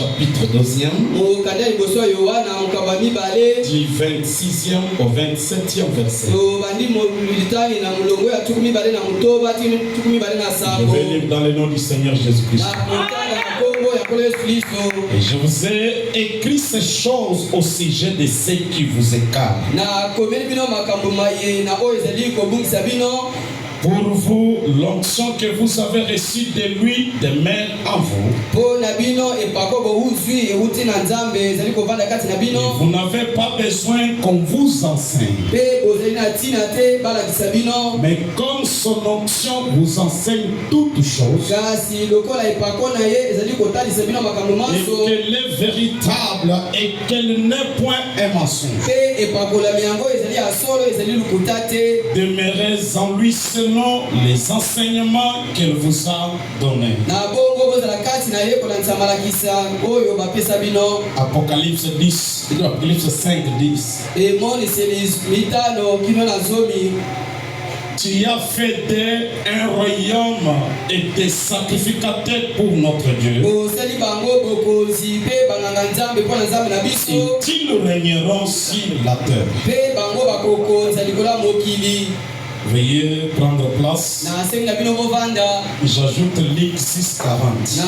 chapitre 12e, du 26e au 27e verset. Je vais lire dans le nom du Seigneur Jésus-Christ. Et je vous ai écrit ces choses au sujet de ceux qui vous écartent. Pour vous, l'onction que vous avez reçue de lui demeure en vous. Et vous n'avez pas besoin qu'on vous enseigne. Mais comme son onction vous enseigne toutes choses, et qu'elle est véritable et qu'elle n'est point un mensonge, demeurez en lui selon les enseignements qu'elle vous a donnés. Apocalypse 10, Apocalypse 5, 10. Tu as fait d'eux un royaume et des sacrificateurs pour notre Dieu. Et ils régneront sur la terre. Veuillez prendre place. J'ajoute Luc 6,40.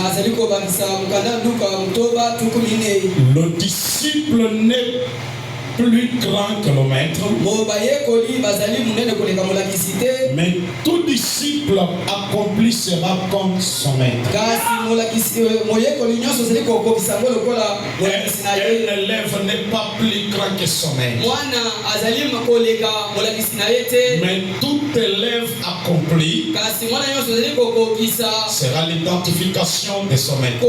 Le disciple n'est plus grand que le maître, mais tout disciple accompli sera comme son maître. Un élève n'est pas plus grand que son maître, mais tout élève accompli sera l'identification de son maître.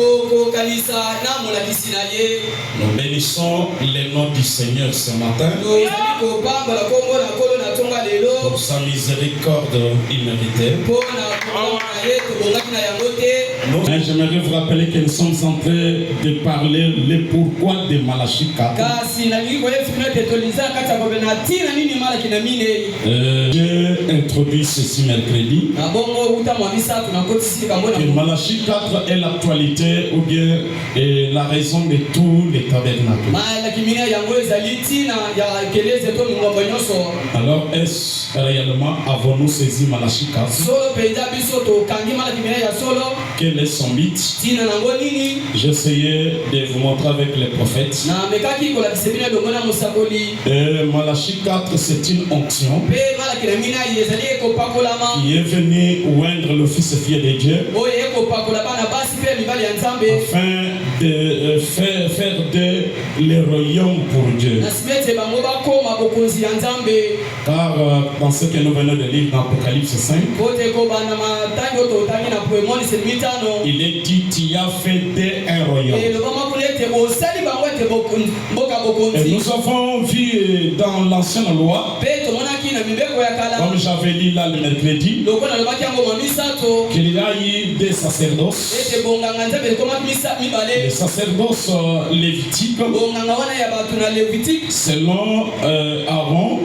Nous bénissons le nom du Seigneur ce matin pour sa miséricorde imméritée. J'aimerais vous rappeler que nous sommes en train de parler le pourquoi de Malachie 4. J'ai introduit ceci mercredi. Que Malachie 4 est l'actualité ou bien la raison de tous les tabernacles. Alors, est-ce réellement avons-nous saisi Malachie 4? Quel est son but? J'essayais de vous montrer avec les prophètes. Malachie 4, c'est une onction qui est venue oindre le fils et fille de Dieu afin de faire de le royaume pour Dieu. Car dans ce que nous venons de lire dans Apocalypse 5, il est dit tu as fait un royaume. Et nous avons vu dans l'ancienne loi, comme j'avais lu là le mercredi, qu'il y a eu des sacerdoces, les sacerdoces lévitiques, selon Aaron,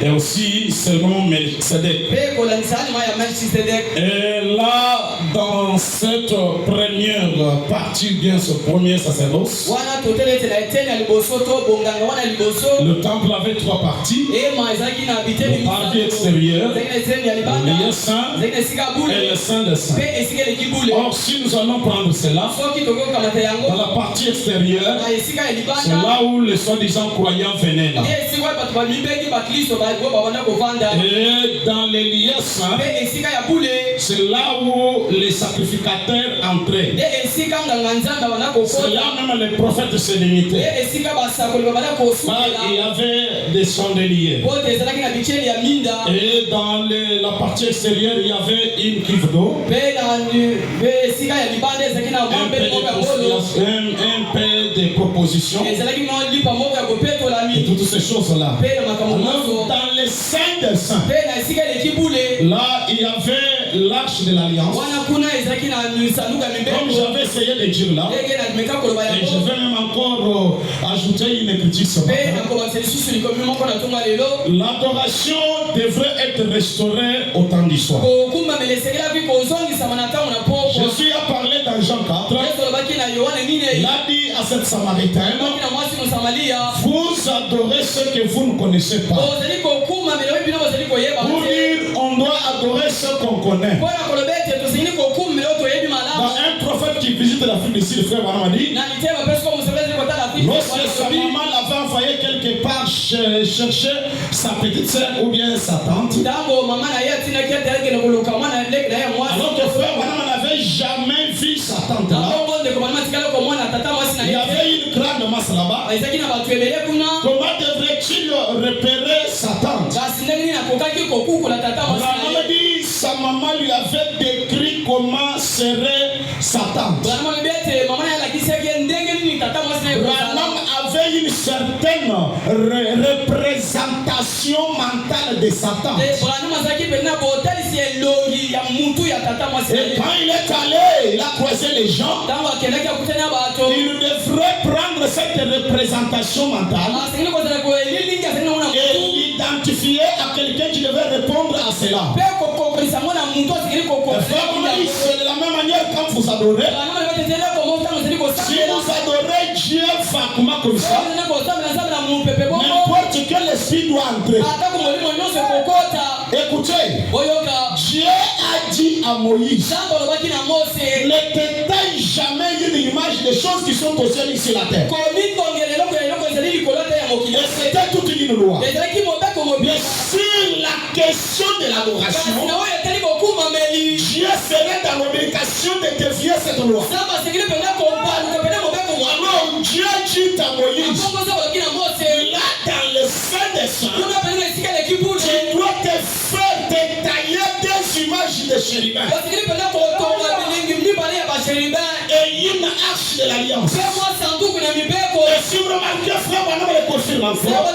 et aussi selon Melchizedek. Et là, dans cette première partie, bien ce premier sacerdoce, le temple avait trois parties: le parvis extérieur, le lieu saint et le saint des saints. Or, si nous allons prendre cela, dans la partie extérieure, c'est là où les soi-disant croyants venaient là. Et dans les lieux saints, c'est là où les sacrificateurs entraient. C'est là même les prophètes se limitaient. Là, il y avait des chandeliers. Et dans la partie extérieure, il y avait une cuve d'eau, un peu de propositions et toutes ces choses-là. Alors, dans les saints des saints, là, il y avait l'arche de l'alliance. Comme j'avais essayé de dire là, et je vais même encore ajouter une critique ce matin. L'adoration devrait être restaurée au temps du soir. Jésus a parlé dans Jean 4. Il a dit à cette Samaritaine, vous adorez ce que vous ne connaissez pas. Pour dire, on doit adorer ce qu'on connaît. Dans un prophète qui visite l'Afrique ici, le frère Wanama dit, lorsque sa maman l'avait envoyé quelque part chercher sa petite soeur ou bien sa tante, alors que frère Wanama n'avait jamais vu sa tante là. Il y avait une grande masse là-bas. Comment devrait-il repérer sa tante? Sa maman lui avait décrit comment serait sa tante. Branham avait une certaine représentation mentale de sa tante. Et quand il est allé, il a croisé les gens. Il devrait prendre cette représentation mentale et l'identifier à quelqu'un qui devait répondre à cela. C'est de la même manière quand vous adorez. Si vous adorez Dieu vaguement comme ça, n'importe quel esprit doit entrer. Écoutez, Dieu a dit à Moïse, ne t'éteins jamais une image des choses qui sont au ciel et sur la terre. Et c'était toute une loi. Mais sur la question de l'adoration, Dieu serait dans l'obligation de défier cette loi. Alors Dieu dit à Moïse, là dans le sein des saints, tu dois te faire détailler des images de chérubins et une arche de l'alliance. Et si vous remarquez, frère, on le confirme encore.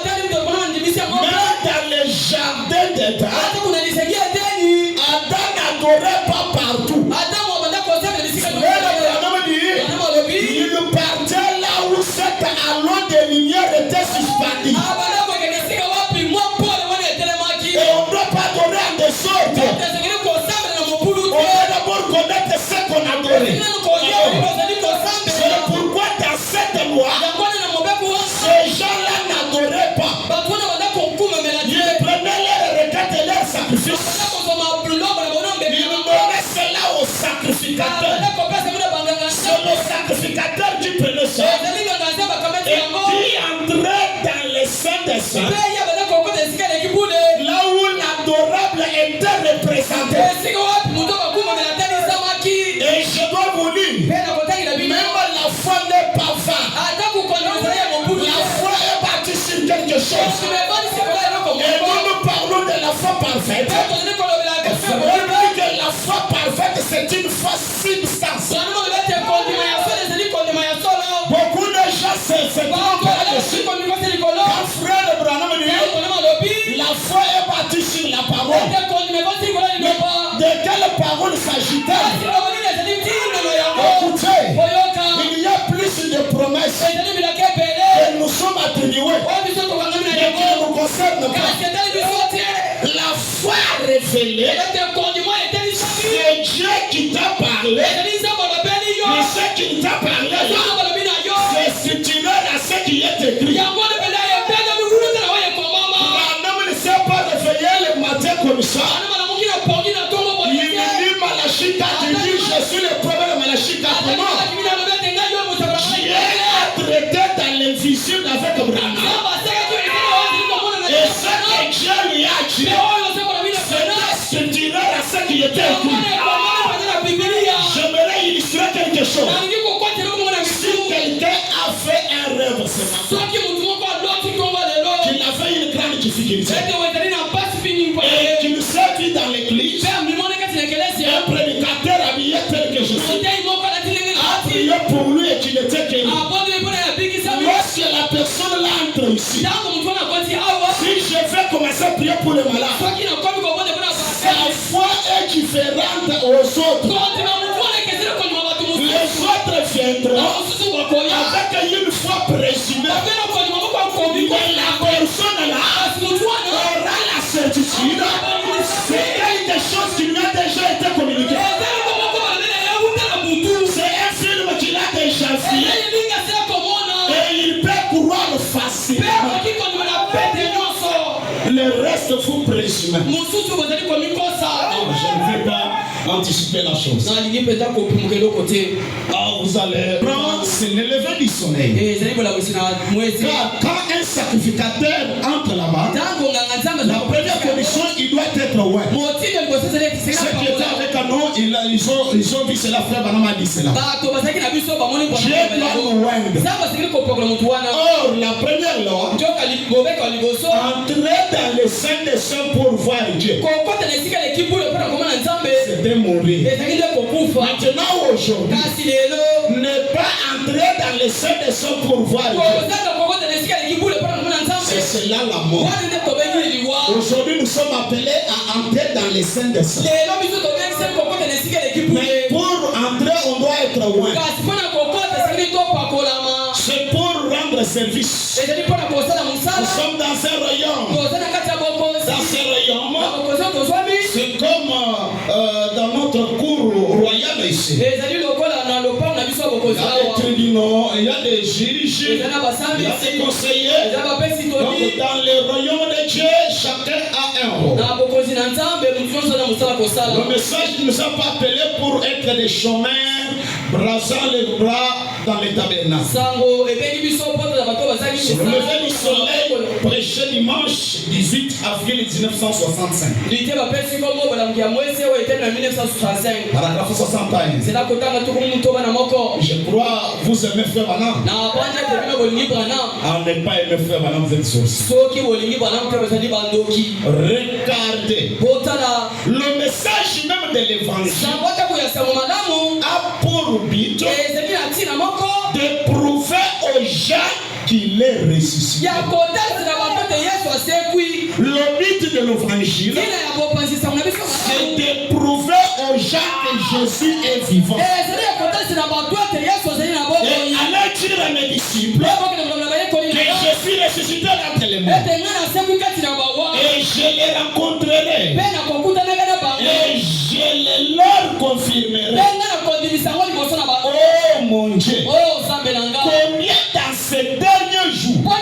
Même dans le jardin d'Éden, Adam n'adorait pas partout. Il partait là où cet halo de lumière était suspendu. Et on ne doit pas adorer en désordre. On doit d'abord connaître ce qu'on adorait. C'est pourquoi dans cette loi, ces gens-là n'adoraient pas. Ils prenaient leur requête et leur sacrifice. Ils donnaient cela au sacrificateur. C'est le sacrificateur qui prenait ça. Et qui entrait dans le sein des saints. Là où l'adorable était représenté. Et je dois vous dire, même la foi n'est pas vaine. La foi est bâtie sur quelque chose. Et nous nous parlons de la foi parfaite. On dit que la foi parfaite, c'est une foi substance. Beaucoup de gens se trompent là-dessus. Quand frère Branham dit, la foi est bâtie sur la parole. De quelle parole s'agit-elle? Écoutez, il y a plus de promesses que nous sommes attribuées, mais qui ne nous concernent pas. La foi révélée, c'est Dieu qui t'a parlé, mais ce qui t'a parlé, c'est similaire à ce qui est écrit. Branham ne s'est pas réveillé le matin comme ça. Il dit Malachie 4, il dit je suis le prophète de Malachie 4. Dieu a traité dans les visions avec Branham. Et ce que Dieu lui a dit, c'est similaire à ce qui était écrit. J'aimerais illustrer quelque chose. Si quelqu'un a fait un rêve ce matin, qu'il a fait une grande difficulté, et qu'il s'est vu dans l'église, un prédicateur habillé tel que je suis a prié pour lui et qu'il était guéri. Lorsque la personne l'entre ici, si je vais commencer à prier pour le malade, sa foi est différente aux autres. Les autres viendront avec une foi présumée, la personne là aura la certitude. C'est quelque chose qui lui a déjà été communiqué. C'est un film qu'il a déjà vu. Et il peut croire facilement. Le reste vous présumez. Je ne vais pas anticiper la chose. Vous allez prendre le lever du soleil. Car quand un sacrificateur entre là-bas, la première condition, il doit être loin. Ceux qui étaient avec nous, ils ont vu cela, frère Banama a dit cela. Dieu doit nous loindre. Or, la première loi, entrer dans le sein des saints pour voir Dieu, c'était mourir. Maintenant, aujourd'hui, ne pas entrer dans le sein des saints pour voir Dieu, c'est cela la mort. Aujourd'hui, nous sommes appelés à entrer dans les saints des saints. Mais pour entrer, on doit être loin. C'est pour rendre service. Nous sommes dans un royaume. Dans ce royaume, c'est comme dans notre cour royale ici. Il y a des tribunaux, il y a des juges, il y a des conseillers. Donc dans le royaume de Dieu, chacun a un rôle. Le message ne nous a pas appelés pour être des chômeurs, brassant les bras dans les tabernacles. Sur le lever du soleil, prêché dimanche 18 avril 1965. Paragraphe 61. Je crois vous aimez frère Banam. N'est pas aimé frère Banam, vous êtes sorcier. Regardez. Le message même de l'évangile a pour but de prouver aux gens qu'il est ressuscité. Le but de l'évangile, c'est de prouver aux gens que Jésus est vivant. Et allez dire à mes disciples que je suis ressuscité d'entre les morts. Et je les rencontrerai. Et je les leur confirmerai. Oh mon Dieu. Combien dans ces derniers jours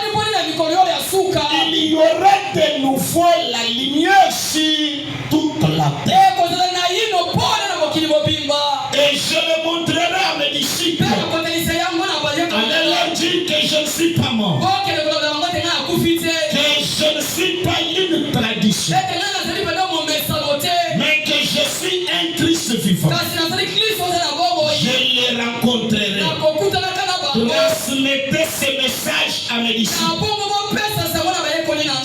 il y aurait de nouveau la lumière sur toute la terre. Et je le montrerai à mes disciples. Allez leur dire que je ne suis pas mort. Que je ne suis pas une tradition. Mais que je suis un Christ vivant. Je les rencontrerai. Transmettez ce message à mes disciples.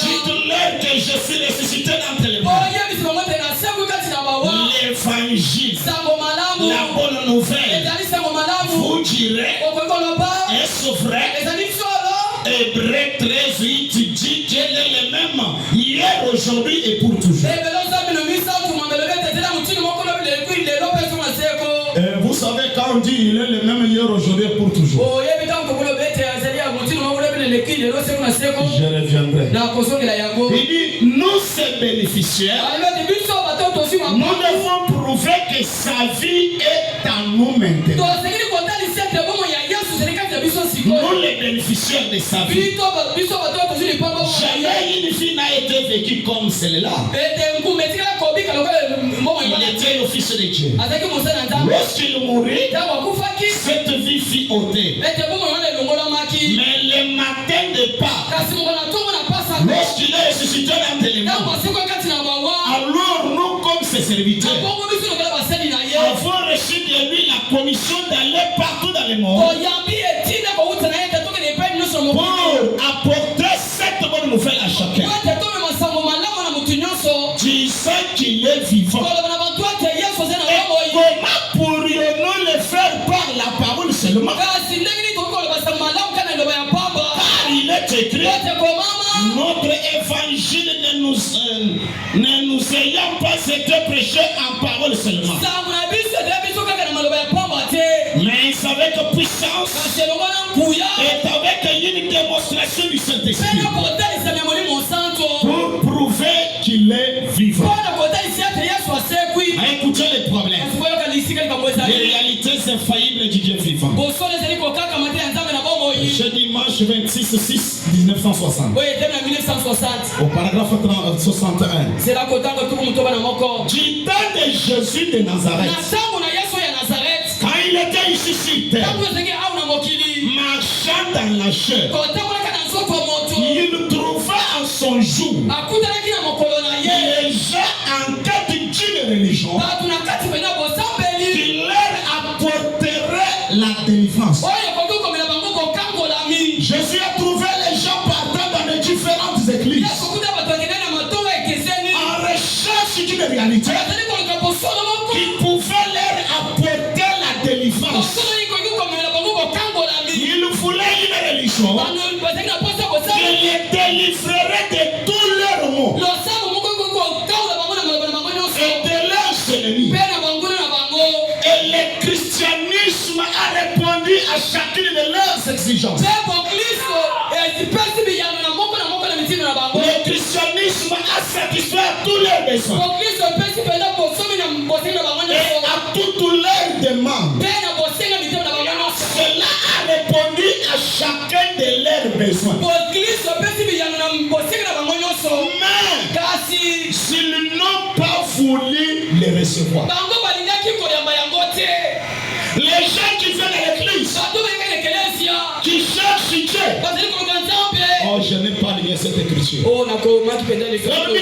Dites-leur que je suis ressuscité d'entre les morts. L'évangile, la bonne nouvelle, vous direz, est-ce vrai? Hébreu 13:8 dit qu'elle est le même hier, aujourd'hui et pour toujours. Vous savez quand on dit il est le même hier, aujourd'hui et pour toujours. Je reviendrai. Il dit nous ces bénéficiaires, nous devons prouver que sa vie est en nous maintenant. Nous les bénéficiaires de sa vie. Jamais une vie n'a été vécue comme celle-là. Il était le fils de Dieu. Lorsqu'il mourut, cette vie fut ôtée. Mais le matin de Pâques, lorsqu'il est ressuscité dans les morts, alors nous comme ses serviteurs avons reçu de lui la commission d'aller partout dans les mondes pour apporter cette bonne nouvelle à chacun, disant qu'il est vivant. Et comment pourrions-nous le faire par la parole seulement? Car il est écrit, notre évangile ne nous ayant pas été prêché en parole seulement, mais avec puissance page 26, 6, 1960. Au paragraphe 61. C'est là qu'on Du temps de Jésus de Nazareth. Quand il était ici sur terre, marchant dans la chair, il trouva en son jour les gens en quête d'une religion qui leur apporterait la délivrance. Jésus a trouvé les gens partant dans les différentes églises en recherche d'une réalité qui pouvait leur apporter la délivrance. Il voulait une religion qui les délivrerait de tous leurs maux et de leurs ennemis. Et le christianisme a répondu à chacune de leurs exigences. Le christianisme a satisfait tous leurs besoins et à toutes leurs demandes. Cela a répondu à chacun de leurs besoins. Mais s'ils n'ont pas voulu les recevoir, les gens qui viennent à l'église, qui cherchent Dieu, oh, je n'ai pas lu cette écriture. On dit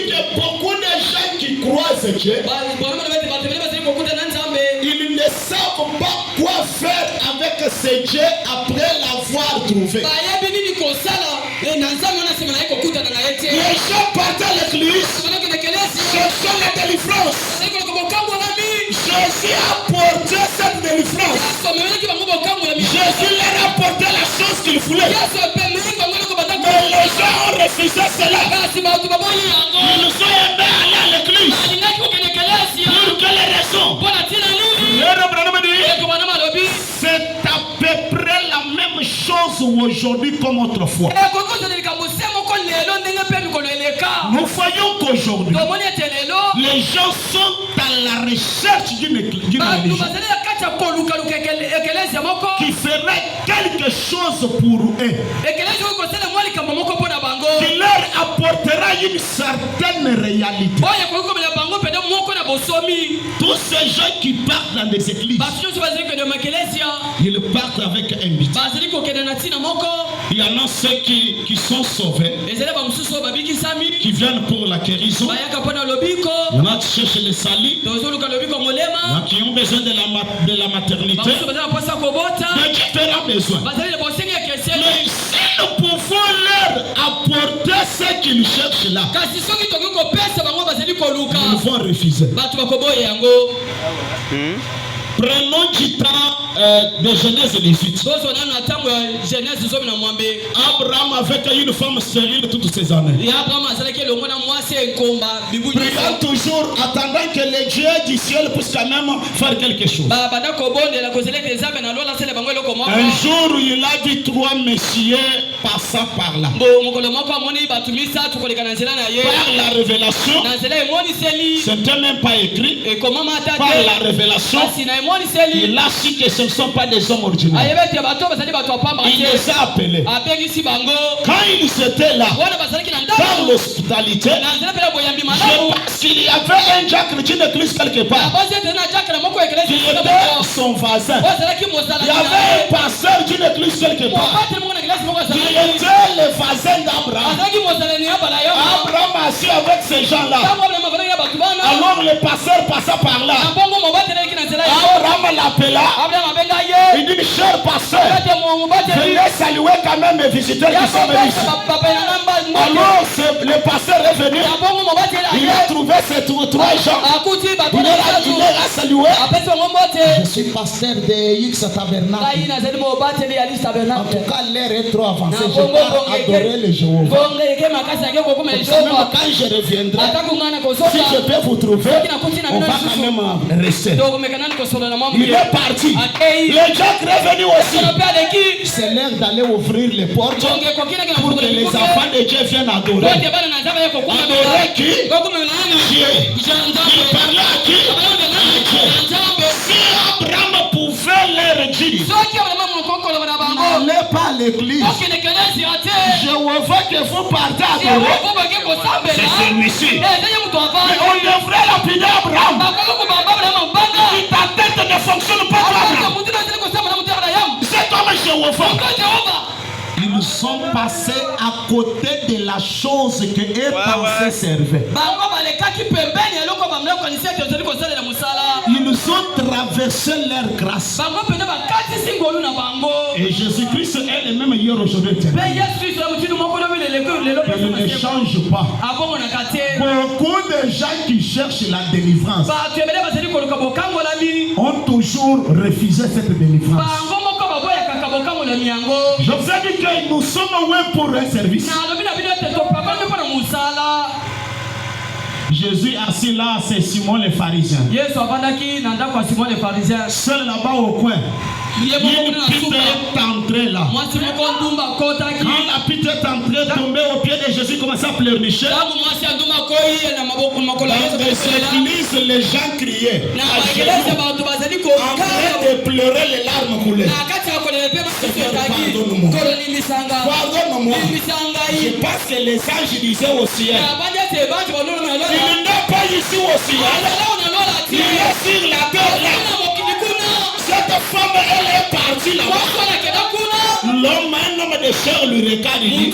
que beaucoup de gens qui croisent Dieu, ils ne savent pas quoi faire avec ce Dieu après l'avoir trouvé. Les gens partent à l'église, cherchant la délivrance. Jésus a apporté cette délivrance. Jésus leur a apporté la chose qu'il voulait. Mais les gens ont refusé cela. Ils nous ont aimés aller à l'église. Pour quelle raison? C'est à peu près la même chose aujourd'hui comme autrefois. Nous voyons qu'aujourd'hui, les gens sont à la recherche d'une religion qui ferait quelque chose pour eux, qui leur apportera une certaine réalité. Tous ces gens qui partent dans des églises, ils partent avec un but. Il y en a ceux qui sont sauvés, qui viennent pour la guérison. Il y en a qui cherchent les salis, qui ont besoin de la maternité, de différents besoins. Mais si nous pouvons leur apporter ce qu'ils cherchent là, ils vont refuser. Prenons du temps de Genèse 18. Abraham avait une femme stérile toutes ces années. Priant toujours, attendant que le Dieu du ciel puisse quand même faire quelque chose. Un jour, il a vu trois messieurs passant par là. Par la révélation, c'était même pas écrit. Par la révélation, il a su que ce ne sont pas des hommes ordinaires. Il les a appelés. Quand ils étaient là, dans l'hospitalité, je pense qu'il y avait un diacre d'une église quelque part qui était son voisin. Il y avait un pasteur d'une église quelque part qui était le voisin d'Abraham. Abraham assis avec ces gens-là. Alors le pasteur passa par là. Abraham l'appela. Il dit, cher pasteur, venez saluer quand même mes visiteurs qui sont venus ici. Alors le pasteur est venu. Il a trouvé ces trois gens. Il les a salués. Je suis pasteur de X Tabernacle. En tout cas, l'air est trop avancé. Je vais adorer le Jéhovah. Quand je reviendrai, si je peux vous trouver, on va quand même rester. Il est parti. Le diacre est venu aussi. C'est l'heure d'aller ouvrir les portes pour que les enfants de Dieu viennent adorer. Adorer qui? Dieu. Il parlait à qui? Si Abraham pouvait leur dire, n'allez pas les l'église. Je veux que vous partez adorer. C'est celui-ci. Mais on devrait lapider Abraham. Si ta tête ne fonctionne pas, cet homme est Jéhovah. Ils sont passés à côté de la chose que eux pensaient servir. Ils ont traversé leur grâce. Et Jésus-Christ est le même hier, aujourd'hui. Il ne change pas. Beaucoup de gens qui cherchent la délivrance ont toujours refusé cette délivrance. Je vous ai dit que nous sommes loin pour un service. Jésus assis là, c'est Simon le pharisien. Seul là-bas au coin. Il est entré là. Quand la pite est entrée, tombée au pied de Jésus, commençait à pleurnicher. Dans les églises, les gens criaient. En train de pleurer, les larmes coulaient. Pardonne-moi. Je pense que les anges disaient au ciel. Il n'est pas ici au ciel. Il est sur la terre là. Cette femme, elle est partie là-bas. L'homme, un homme de chair lui regarde et dit: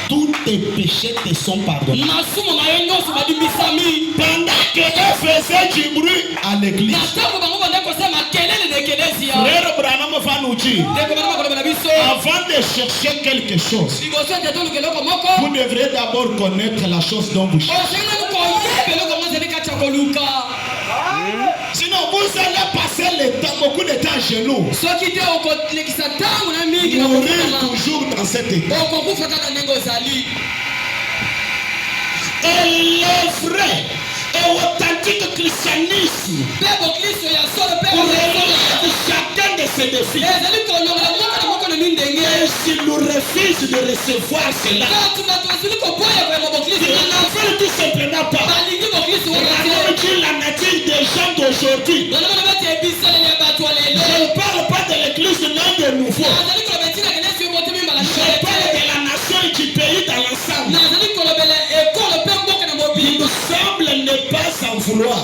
tous tes péchés te sont pardonnés. Pendant qu'elle faisait du bruit à l'église, Frère Branham va nous dire, avant de chercher quelque chose, vous devrez d'abord connaître la chose dont vous cherchez. Sinon, vous allez passer le temps, beaucoup de temps chez nous. Mourir toujours dans cet état. Et le vrai et authentique christianisme relève chacun de ces défis. Et s'il nous refuse de recevoir cela, il n'en veut tout simplement pas. Regardez la nature des gens d'aujourd'hui. Je ne parle pas de l'église de l'un de nouveau. Je parle de la nation et du pays dans l'ensemble. Il me semble ne pas en vouloir.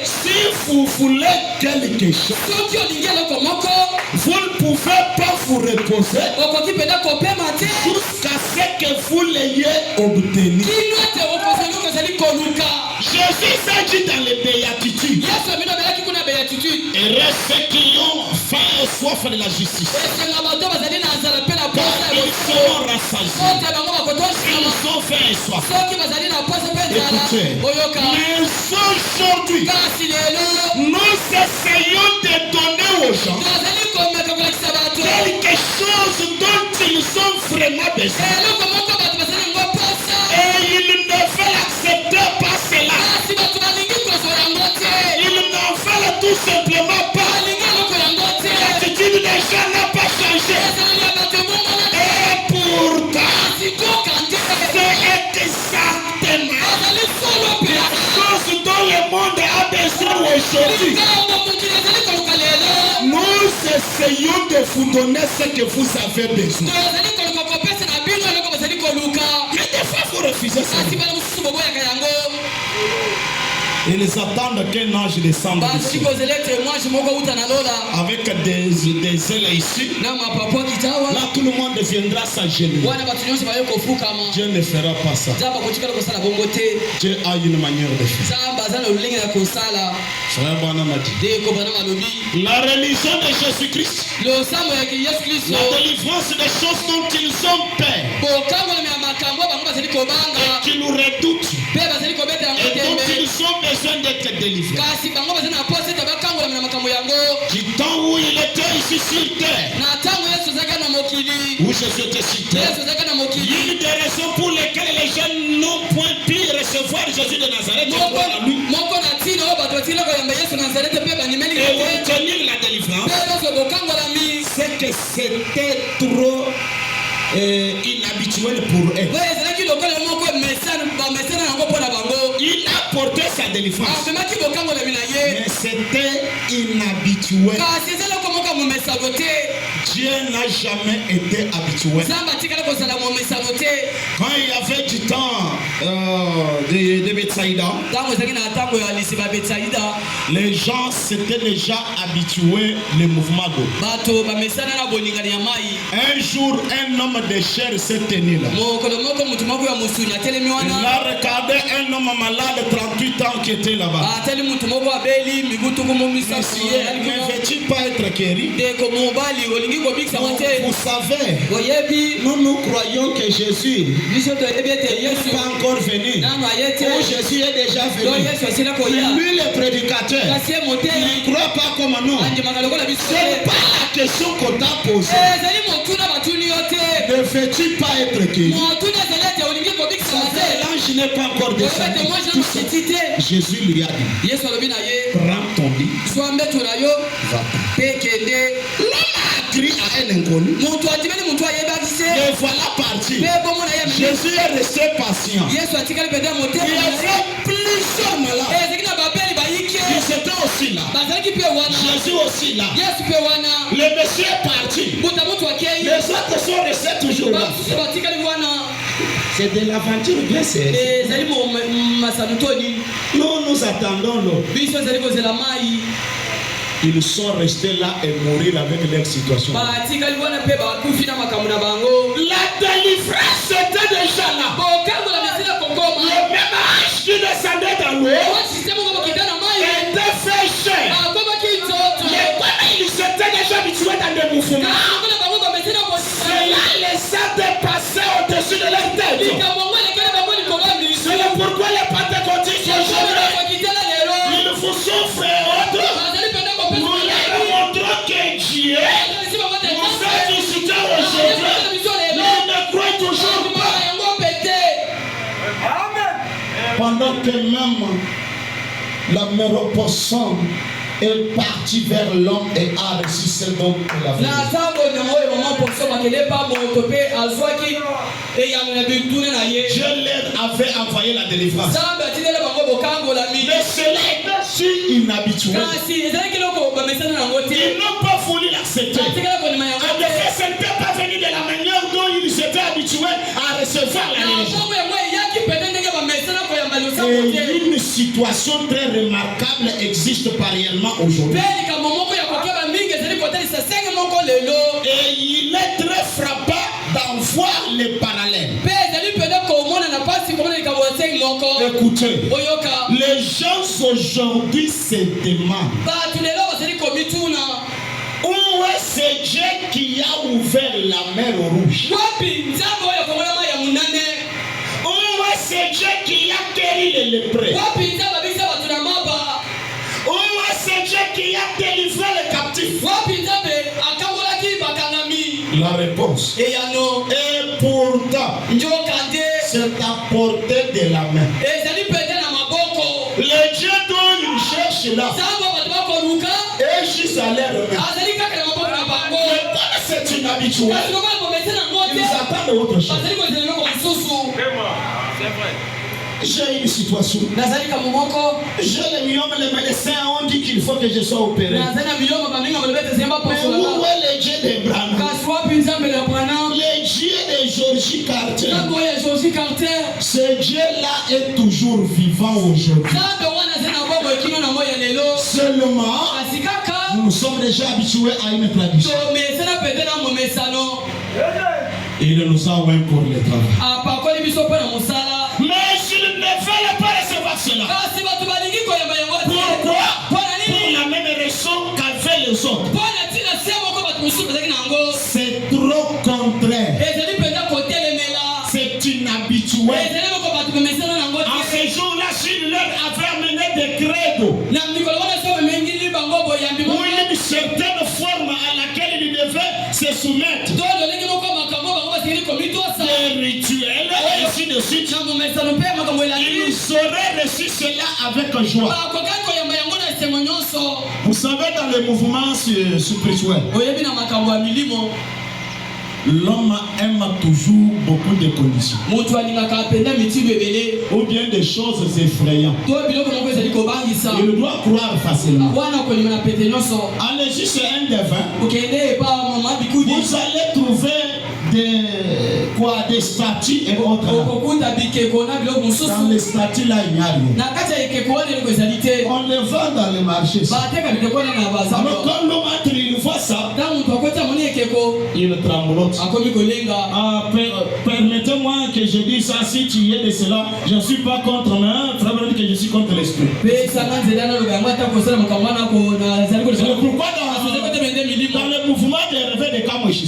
Si vous voulez quelque chose, vous ne pouvez pas vous reposer jusqu'à ce que vous l'ayez obtenu. Jésus s'est dit dans les béatitudes: heureux ceux qui ont faim et soif de la justice, ils seront rassasiés. Ils ont faim et soif. Écoutez, mais aujourd'hui, nous essayons de donner aux gens quelque chose dont ils ont vraiment besoin. Et ils ne veulent accepter pas cela. Ils n'en veulent tout simplement pas. L'attitude des gens n'a pas changé. Et pourtant, c'est exactement la chose dont le monde a besoin aujourd'hui. Nous essayons de vous donner ce que vous avez besoin. Mais des fois vous refusez ça. Ils attendent qu'un ange descende ici, avec des ailes ici. Là tout le monde viendra s'agenouiller. Dieu ne fera pas ça. Dieu a une manière de faire. La religion de Jésus-Christ, la délivrance des choses dont ils ont peur et qui nous redoutent et dont ils ont besoin d'être délivrés. Du temps où il était ici sur terre, où Jésus était sur terre, il y a des raisons pour lesquelles les gens n'ont point pu recevoir Jésus de Nazareth et obtenir la délivrance. C'est que c'était trop inhabituel pour eux. Il a porté sa délivrance, mais c'était inhabituel. Dieu n'a jamais été habitué. Quand il y avait du temps de Bethsaïda, les gens s'étaient déjà habitués au mouvement d'eau. Un jour, un homme de chair s'est tenu là. Il a regardé un homme malade de 38 ans qui était là-bas. Ne veux-tu pas être guéri? Vous savez, nous croyons que Jésus n'est pas encore venu. Oh, Jésus est déjà venu. Lui, le prédicateur, il ne croit pas comme nous. C'est pas la question qu'on t'a posée. Ne veux-tu pas être guéri? L'ange n'est pas encore descendu. Jésus lui a dit, prends ton lit, va-t'en. L'homme a crié à un inconnu. Et voilà parti. Jésus est resté patient. Il y avait plusieurs malades. Ils étaient aussi là. Jésus aussi là. Le monsieur est parti. Les autres sont restés toujours là. C'est de l'aventure bien sérieuse. Nous attendons l'eau. Ils sont restés là et mourir avec leur situation. La délivrance était déjà là. Le même âge qui descendait dans l'eau était fait chair. Mais comme ils s'étaient déjà habitués dans des mouvements, cela les a dépassés au-dessus de leur tête. C'est pourquoi les pentecôtistes aujourd'hui, ils vous souffrent et autres. Nous leur montrons que Dieu nous a visité aujourd'hui. Nous ne croyons toujours pas. Pendant que même la mère opossum est partie vers l'homme et a reçu ce don de la vie. Dieu leur avait envoyé la délivrance. Mais cela était si inhabituel. Ils n'ont pas voulu l'accepter. En effet, ce n'était pas venu de la manière dont ils étaient habitués à recevoir la religion. Et une situation très remarquable existe pariellement aujourd'hui. Et il est très frappant d'en voir les parallèles. Écoutez, les gens aujourd'hui se demandent où est ce Dieu qui a ouvert la mer Rouge? Où est ce Dieu qui a guéri les lépreux? Où est ce Dieu qui a délivré les captifs? La réponse. Et pourtant, c'est à portée de la main. Le Dieu dont il cherche là est juste à l'air. Mais comme c'est une habitude, ils attendent autre chose. J'ai une situation. J'ai les millions, les médecins ont dit qu'il faut que je sois opéré. Mais où est le Dieu d'Abraham? Le Dieu de Georgie Carter. Ce Dieu-là est toujours vivant aujourd'hui. Seulement, nous sommes déjà habitués à une tradition. Il nous a envoyé pour le travail. Mais s'ils ne veulent pas recevoir cela, pourquoi? Pour la même raison qu'avaient les autres. C'est trop contraire. C'est inhabituel. En ce jour-là, s'il leur avait amené des credos ou une certaine forme à laquelle ils devaient se soumettre, des rituels et ainsi de suite, ils sauraient reçu cela avec joie. Vous savez, dans le mouvement spirituel, L'homme aime toujours beaucoup de conditions. Ou bien des choses effrayantes. Il doit croire facilement. Allez juste un devin. Vous allez trouver des statues et autres. Dans les statues là, il n'y a rien. On les vend dans les marchés. Alors quand l'homme entre, il voit ça, il tremblote. Permettez-moi que je dise ça, si tu y es de cela, je ne suis pas contre, mais frère que je suis contre l'esprit. C'est pourquoi dans le mouvement des réveils de Kamouchi,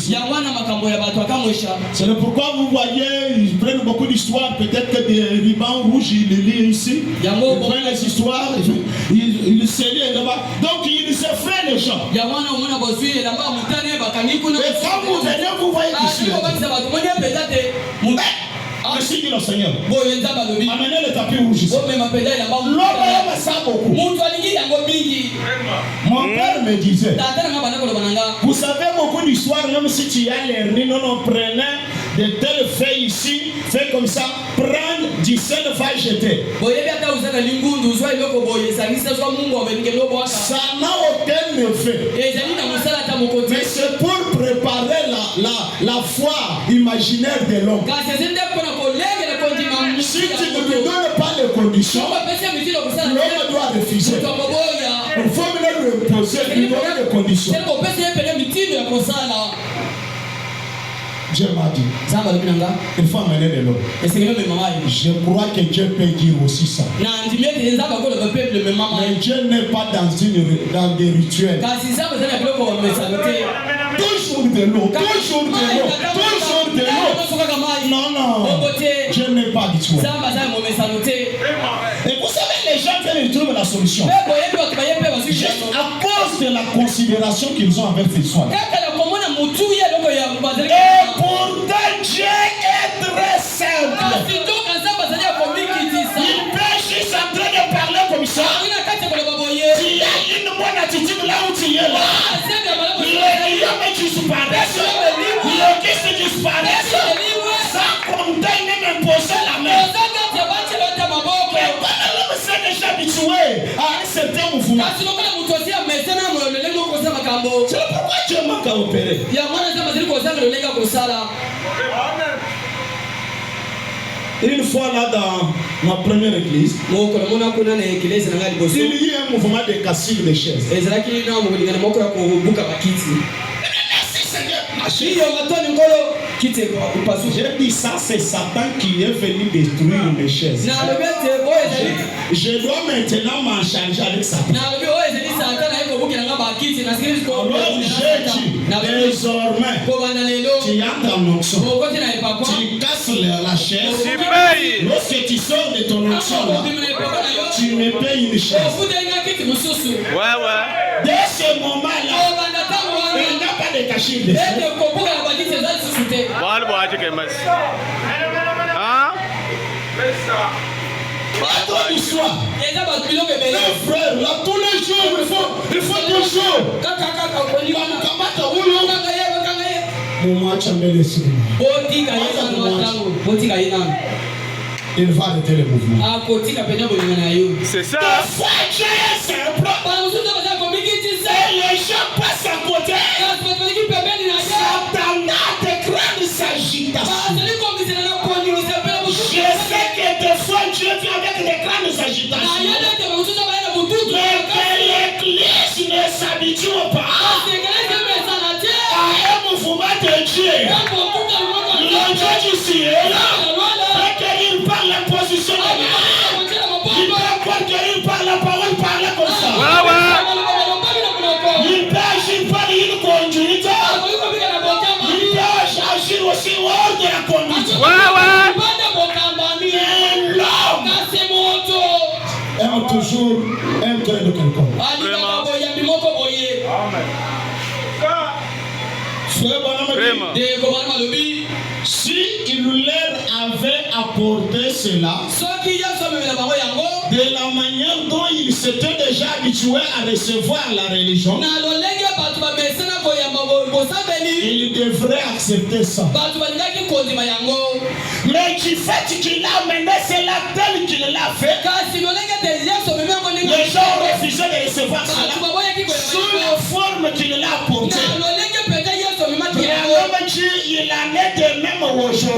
c'est pourquoi vous voyez, ils prennent beaucoup d'histoires, peut-être que des rubans rouges, ils les lisent ici. Ils prennent les histoires, ils se lisent là-bas. Donc ils se freinent les gens. Et quand vous venez, vous voyez ici. Merci dit le Seigneur. Amenez le tapis rouge ici. L'homme aime ça beaucoup. Mon père me disait, vous savez beaucoup d'histoires, même si tu as l'air, on prenait de telles feuilles ici, fait comme ça, prendre du sel, va jeter. Ça n'a aucun effet. Mais c'est pour préparer la foi imaginaire de l'homme. Si tu ne lui donnes pas les conditions, l'homme doit refuser. Il faut venir lui imposer, lui donner les conditions. Dieu m'a dit, il faut amener de l'eau. Je crois que Dieu peut dire aussi ça. Mais Dieu n'est pas dans des rituels. Toujours de l'eau, toujours de l'eau, toujours de l'eau. Non, non, Dieu n'est pas habitué. Et vous savez, les gens viennent trouver la solution. Juste à cause de la considération qu'ils ont envers ces soins. Et pourtant, Dieu est très simple. Il peut juste en train de parler comme ça. Tu as une bonne attitude là où tu es là. Les lions disparaissent. Les kisses disparaissent. Sans compter même imposer la main. Mais quand l'homme s'est déjà habitué à un certain mouvement, c'est pourquoi Dieu manque à opérer. Une fois là dans ma première église, il y a un mouvement de cassure de chaises. J'ai dit ça, c'est Satan qui est venu détruire mes chaises. Je dois maintenant m'en charger avec Satan. Alors j'ai dit, désormais, tu as ton onction. Tu casses la chaise. Lorsque tu sors de ton onction là, tu me payes une chaise. Dès ce moment-là, il n'y a pas de cachet dessus. Frère, là, tous les jours, il faut toujours. Il va arrêter le mouvement. C'est ça. Les gens passent à côté. Satan a de grandes agitations. Je sais que des fois Dieu vient avec des grandes agitations. Mais que l'église ne s'habitue pas à un mouvement de Dieu. Le Dieu du ciel, il parle la position de Dieu. Il peut guérir par la parole, parler comme ça. Il peut agir par une conduite. Il peut agir aussi hors de la conduite. Mais l'homme aime toujours un cœur de quelqu'un. Si il leur avait apporté cela, de la manière dont ils s'étaient déjà habitués à recevoir la religion, il devrait accepter ça. Mais du fait qu'il a mené cela tel qu'il l'a fait, les gens ont refusé de recevoir cela sous la forme qu'il l'a apporté. Il en est de même aujourd'hui.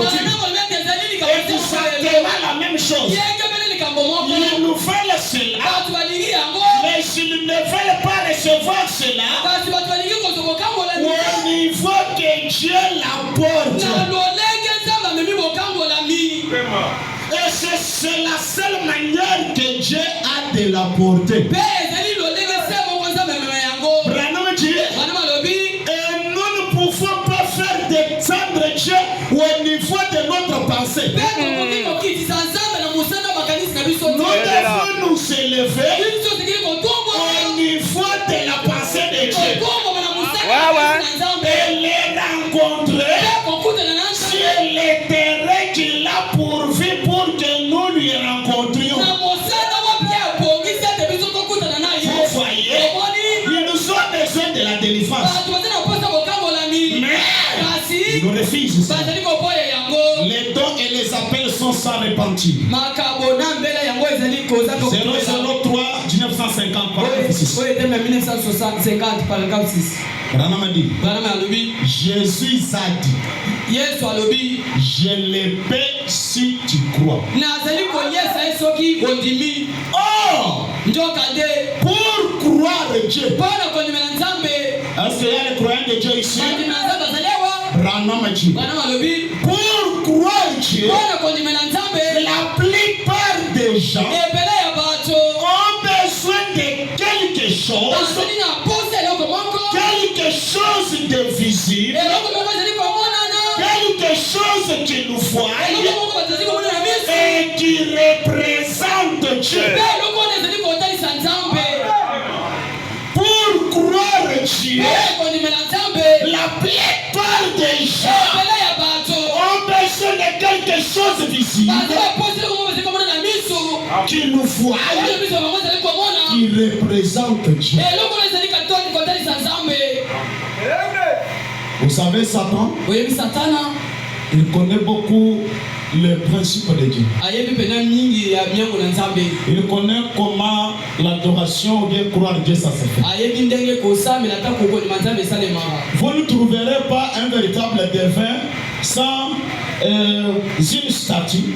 Exactement la même chose. Ils nous veulent cela, mais s'ils ne veulent pas recevoir cela, au niveau que Dieu l'apporte. Et c'est la seule manière que Dieu a de l'apporter. Et nous ne pouvons pas faire descendre Dieu au niveau de notre pensée. Nous devons nous élever au niveau de la pensée de Dieu. Et les rencontrer sur les terrains qu'il a pourvu pour que nous lui rencontrions. Vous voyez, ils nous ont besoin de la délivrance. Mais nous refusons ça. Les dons et les appels sont sans repentir. 003 1950 paragraphe 6. Jésus a dit, je le paie si tu crois. Oh, pour croire Dieu. Est-ce qu'il y a les croyants de Dieu ici? Pour croire Dieu, la plupart des gens ont besoin de quelque chose de visible, quelque chose qui nous voit et qui représente Dieu. Pour croire Dieu, la plupart des gens ont besoin de quelque chose de visible qui nous voit, qui représente Dieu. Vous savez, Satan, il connaît beaucoup le principe de Dieu. Il connaît comment l'adoration ou bien croire Dieu ça se fait. Vous ne trouverez pas un véritable devin sans une statue.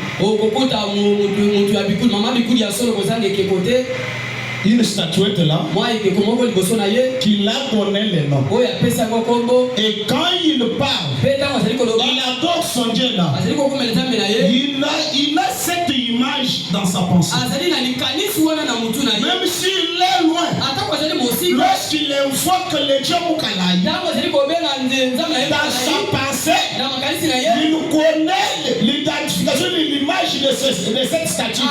Une statuette là qui l'a donné le nom. Et quand il parle, il adore son Dieu là. Il a cette image dans sa pensée. Même s'il est loin, lorsqu'il invoque le Dieu Mukalaï, dans sa pensée, il connaît l'identification de l'image de cette statue.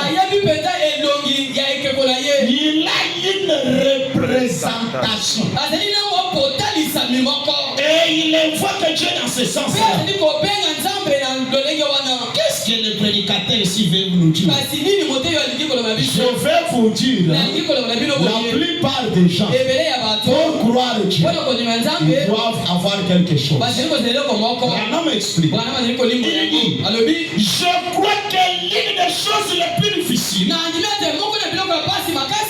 Il a une représentation. Et il invoque Dieu dans ce sens-là. Qu'est-ce que le prédicateur ici veut nous dire? Je vais vous dire, la plupart des gens, pour croire Dieu, ils doivent avoir quelque chose. Un homme explique. Il dit, je crois que l'une des choses les plus difficiles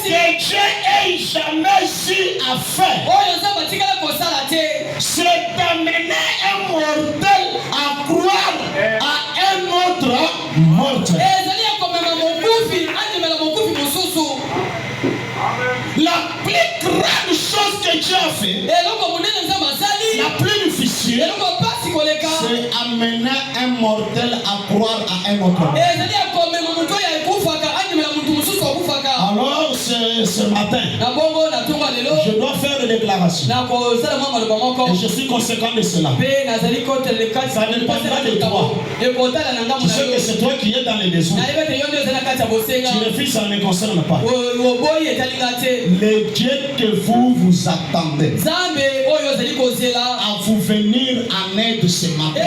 que Dieu ait jamais su à faire, c'est d'amener un mortel à croire à un autre mortel. La plus grande chose que Dieu a fait, la plus difficile, c'est amener un mortel à croire à un autre mortel. Alors ce matin, je dois faire une déclaration. Et je suis conséquent de cela. Ça ne dépend pas de toi. Tu sais que c'est toi qui es dans les besoins. Tu refuses, ça ne me concerne pas. Le Dieu que vous attendez à vous venir en aide ce matin,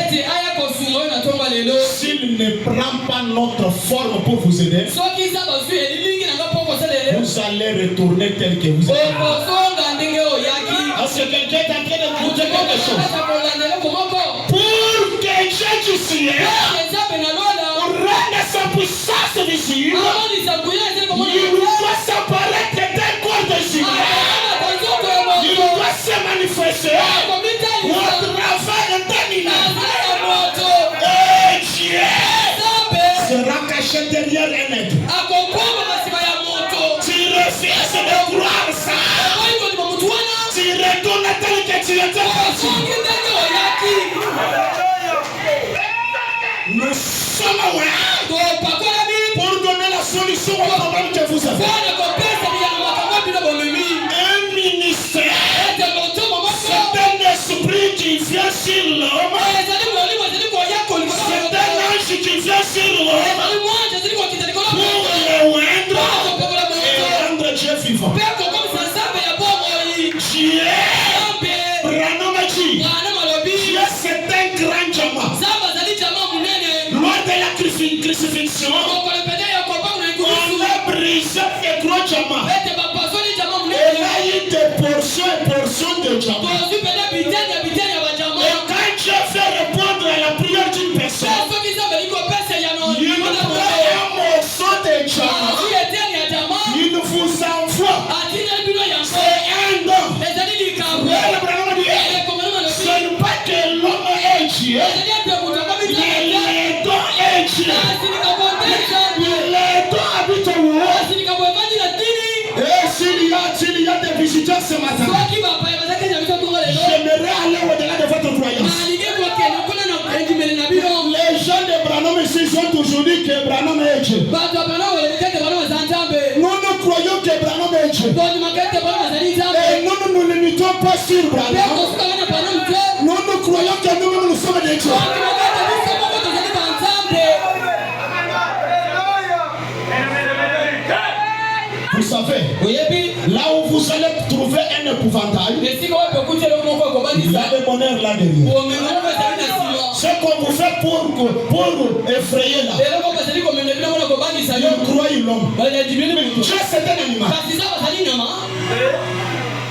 s'il ne prend pas notre forme pour vous aider, vous allez retourner tel que vous êtes. Est-ce que quelqu'un est en train de quelque chose. Pour que Dieu du ciel rende sa puissance visible, il doit s'apparaître d'un corps de ciel. Il doit se manifester au travers d'un image. Et Dieu sera caché derrière un être. Tu refuses de croire ça. Tu retournes tel que tu étais parti. Nous sommes là pour donner la solution au problème que vous avez. Un ministère, c'est un esprit qui vient sur l'homme. C'est un ange qui vient sur l'homme pour le oindre et rendre Dieu vivant. Dieu, Branham a dit, Dieu c'est un grand diamant. Lors de la crucifixion, on a brisé les gros diamants. Et là, il y a des portions et portions de diamants. Et quand Dieu fait répondre à la prière d'une personne, il nous prend un morceau de diamant. Il vous envoie. C'est un don. Ce n'est pas que l'homme est Dieu. Les dons est Dieu. Les dons habitent au haut. Et s'il y a des visiteurs ce matin, j'aimerais aller au-delà de votre croyance. Les gens de Branham ici ont toujours dit que Branham est Dieu. Nous nous croyons que Branham est Dieu. Et nous ne nous limitons pas sur Branham. Nous nous croyons que nous-mêmes nous sommes des dieux. Vous savez, là où vous allez trouver un épouvantail, il y a des bonheurs là derrière. Ce qu'on vous fait pour effrayer là, il croit l'homme. Dieu c'est un animal.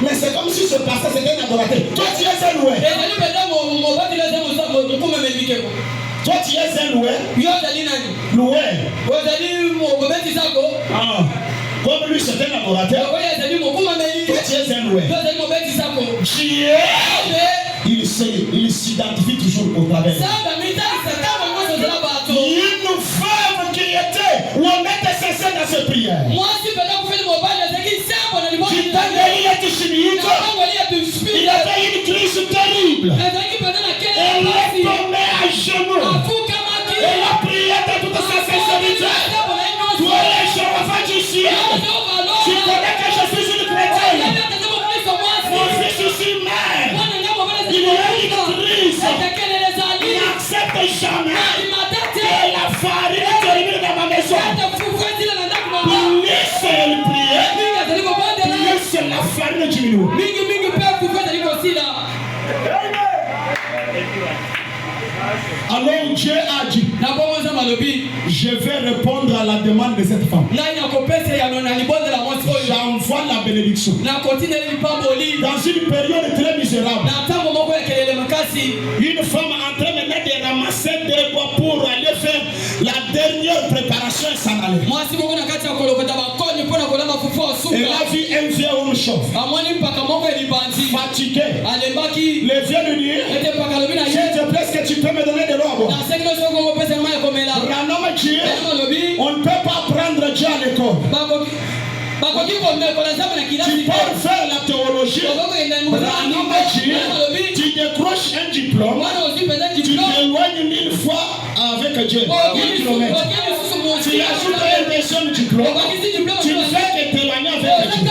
Mais c'est comme si ce passage c'était un adorateur. Toi tu es un loué. Toi tu es un loué. Loué. Ah. Comme lui c'est un adorateur. Toi tu es un loué. Dieu, il s'identifie toujours au travers. Une femme qui était honnête et sincère dans ses prières. Il avait une crise terrible. Elle est tombée à genoux. Elle a prié de toute sa sincérité. Toi les gens enfants du ciel, tu connais que je suis une chrétienne. Mon fils ici meurt. Il a une crise. Il n'accepte jamais que la farine termine dans ma maison. Plus c'est le prier, plus c'est la farine diminue. Alors Dieu a dit, je vais répondre à la demande de cette femme. J'envoie la bénédiction. Dans une période très misérable, une femme en train maintenant de ramasser des bois pour aller faire la dernière préparation et s'en aller. Elle a vu un vieux homme chauve, fatigué. Le vieux lui dit, s'il te plaît, est-ce que tu peux me donner de l'eau? On ne peut pas prendre Dieu à l'école. Tu peux faire la théologie. Tu décroches un diplôme. Tu t'éloignes 1000 fois avec Dieu. 1000 kilomètres. Tu ajoutes un deuxième diplôme. Tu fais que t'éloigner avec Dieu.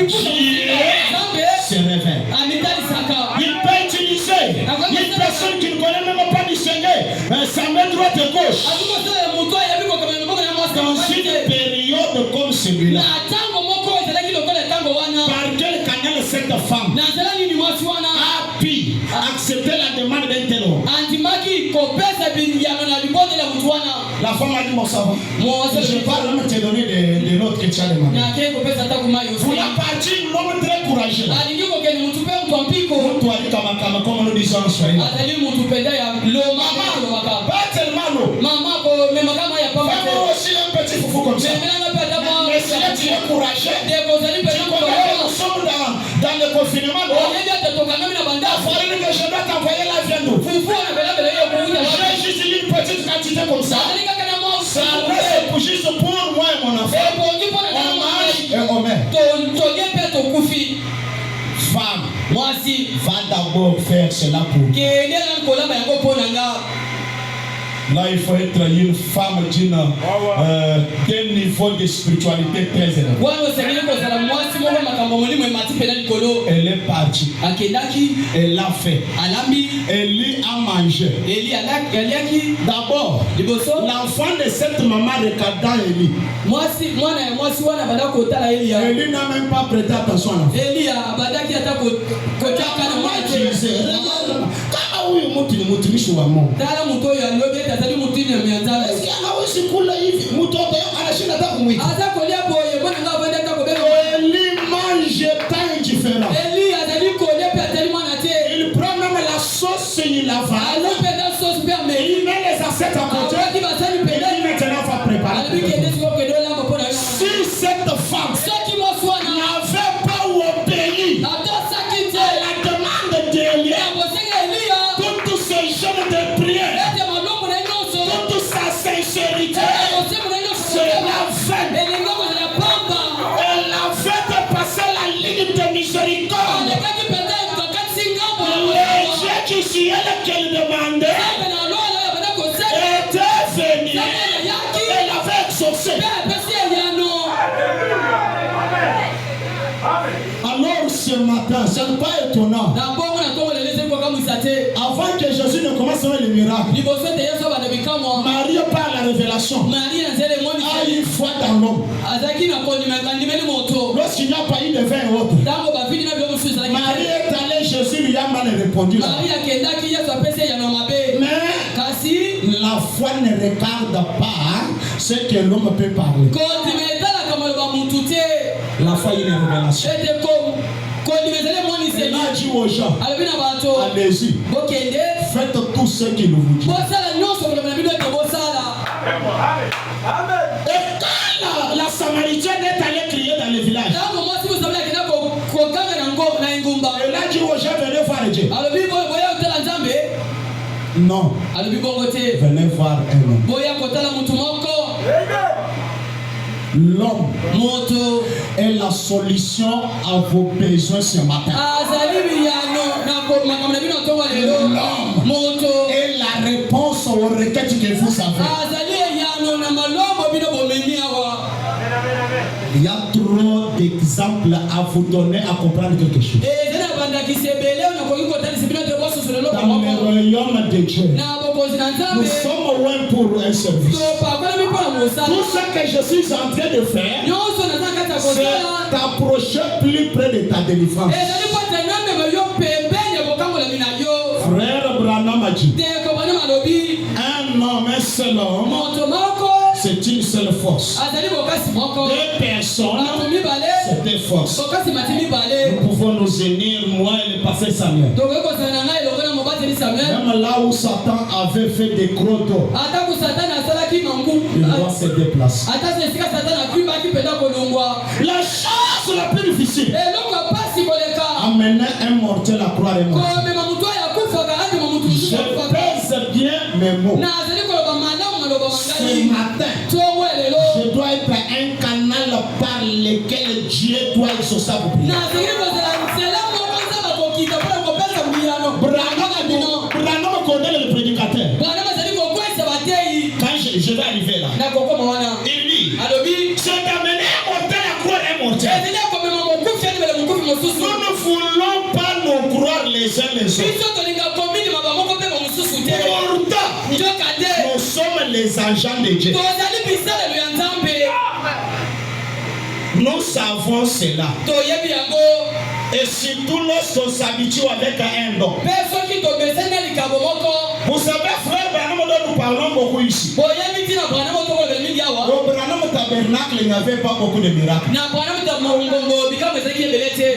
Dieu se révèle. Il peut utiliser une personne qui ne connaît même pas distinguer sa main droite et gauche. Dans une période comme celui-là, par quel canal cette femme a pu accepter la demande d'un tel homme? La femme a dit mon savant. Je parle même te donner de l'autre que tu as demandé. Pour la partie, l'homme très courageux. Comme nous disons en Swahili. Pas tellement l'eau. Vraiment aussi un petit foufou comme ça. Mais si tu es courageux, tu connais, nous sommes dans le confinement. Il fallait que je dois t'envoyer la viande. J'ai juste une petite quantité comme ça. Ça reste juste pour moi et mon enfant. On mange et on met. Femme, moi aussi, va d'abord faire cela pour. Là, il faut être une femme d'un niveau de spiritualité très élevé. Elle est partie. Elle l'a fait. Élie a mangé. D'abord, l'enfant de cette maman regardant Élie. Élie n'a même pas prêté attention à l'enfant. Il prend même la sauce et il la avale. Il met les assiettes à côté. Il maintenant va préparer. Si cette femme n'avait pas obéi à la demande d'Élie, toutes ces jeunes de prière, toute sa sincérité, c'est la fête. Elle a fait de passer la ligne de miséricorde. Les dieux du ciel qu'elle demandait étaient venus. Elle avait exaucé. Alors ce matin, ce n'est pas étonnant. Avant que Jésus ne commence à faire le miracle, Marie par la révélation a une foi dans l'homme. Lorsqu'il n'y a pas eu de vin et autre, Marie est allée, Jésus lui a mal répondu. Mais la foi ne regarde pas ce que l'homme peut parler. La foi est une révélation. Elle a dit aux gens, allez-y, faites tout ce qu'il vous dit. Et quand la Samaritaine est allée crier dans le village, elle a dit aux gens, venez voir Dieu. Non, venez voir un homme. L'homme est la solution à vos besoins ce matin. L'homme est la réponse aux requêtes que vous avez. Il y a trop d'exemples à vous donner à comprendre quelque chose. Dans le royaume de Dieu, nous sommes loin pour un service. Tout ce que je suis en train de faire, c'est t'approcher plus près de ta délivrance. Frère Branham a dit, un homme, un seul homme, c'est une seule force. Deux personnes, c'est deux forces. Nous pouvons nous unir, moi et le pasteur Samuel. Même là où Satan avait fait des gros dos, il doit se déplacer. La chose la plus difficile, amener un mortel à croire et mort. Je pèse bien mes mots. Ce matin, je dois être un canal par lequel Dieu doit exaucer vos prières. Branham connaît le prédicateur. Quand je vais arriver là, il dit, c'est d'amener un mortel à croire un mortel. Nous ne voulons pas nous croire les uns les autres. Pourtant, nous sommes les agents de Dieu. Nous savons cela. Et surtout lorsqu'on s'habitue avec un don. Vous savez, frère parlons beaucoup ici. Au Branham Tabernacle, il n'y avait pas beaucoup de miracles.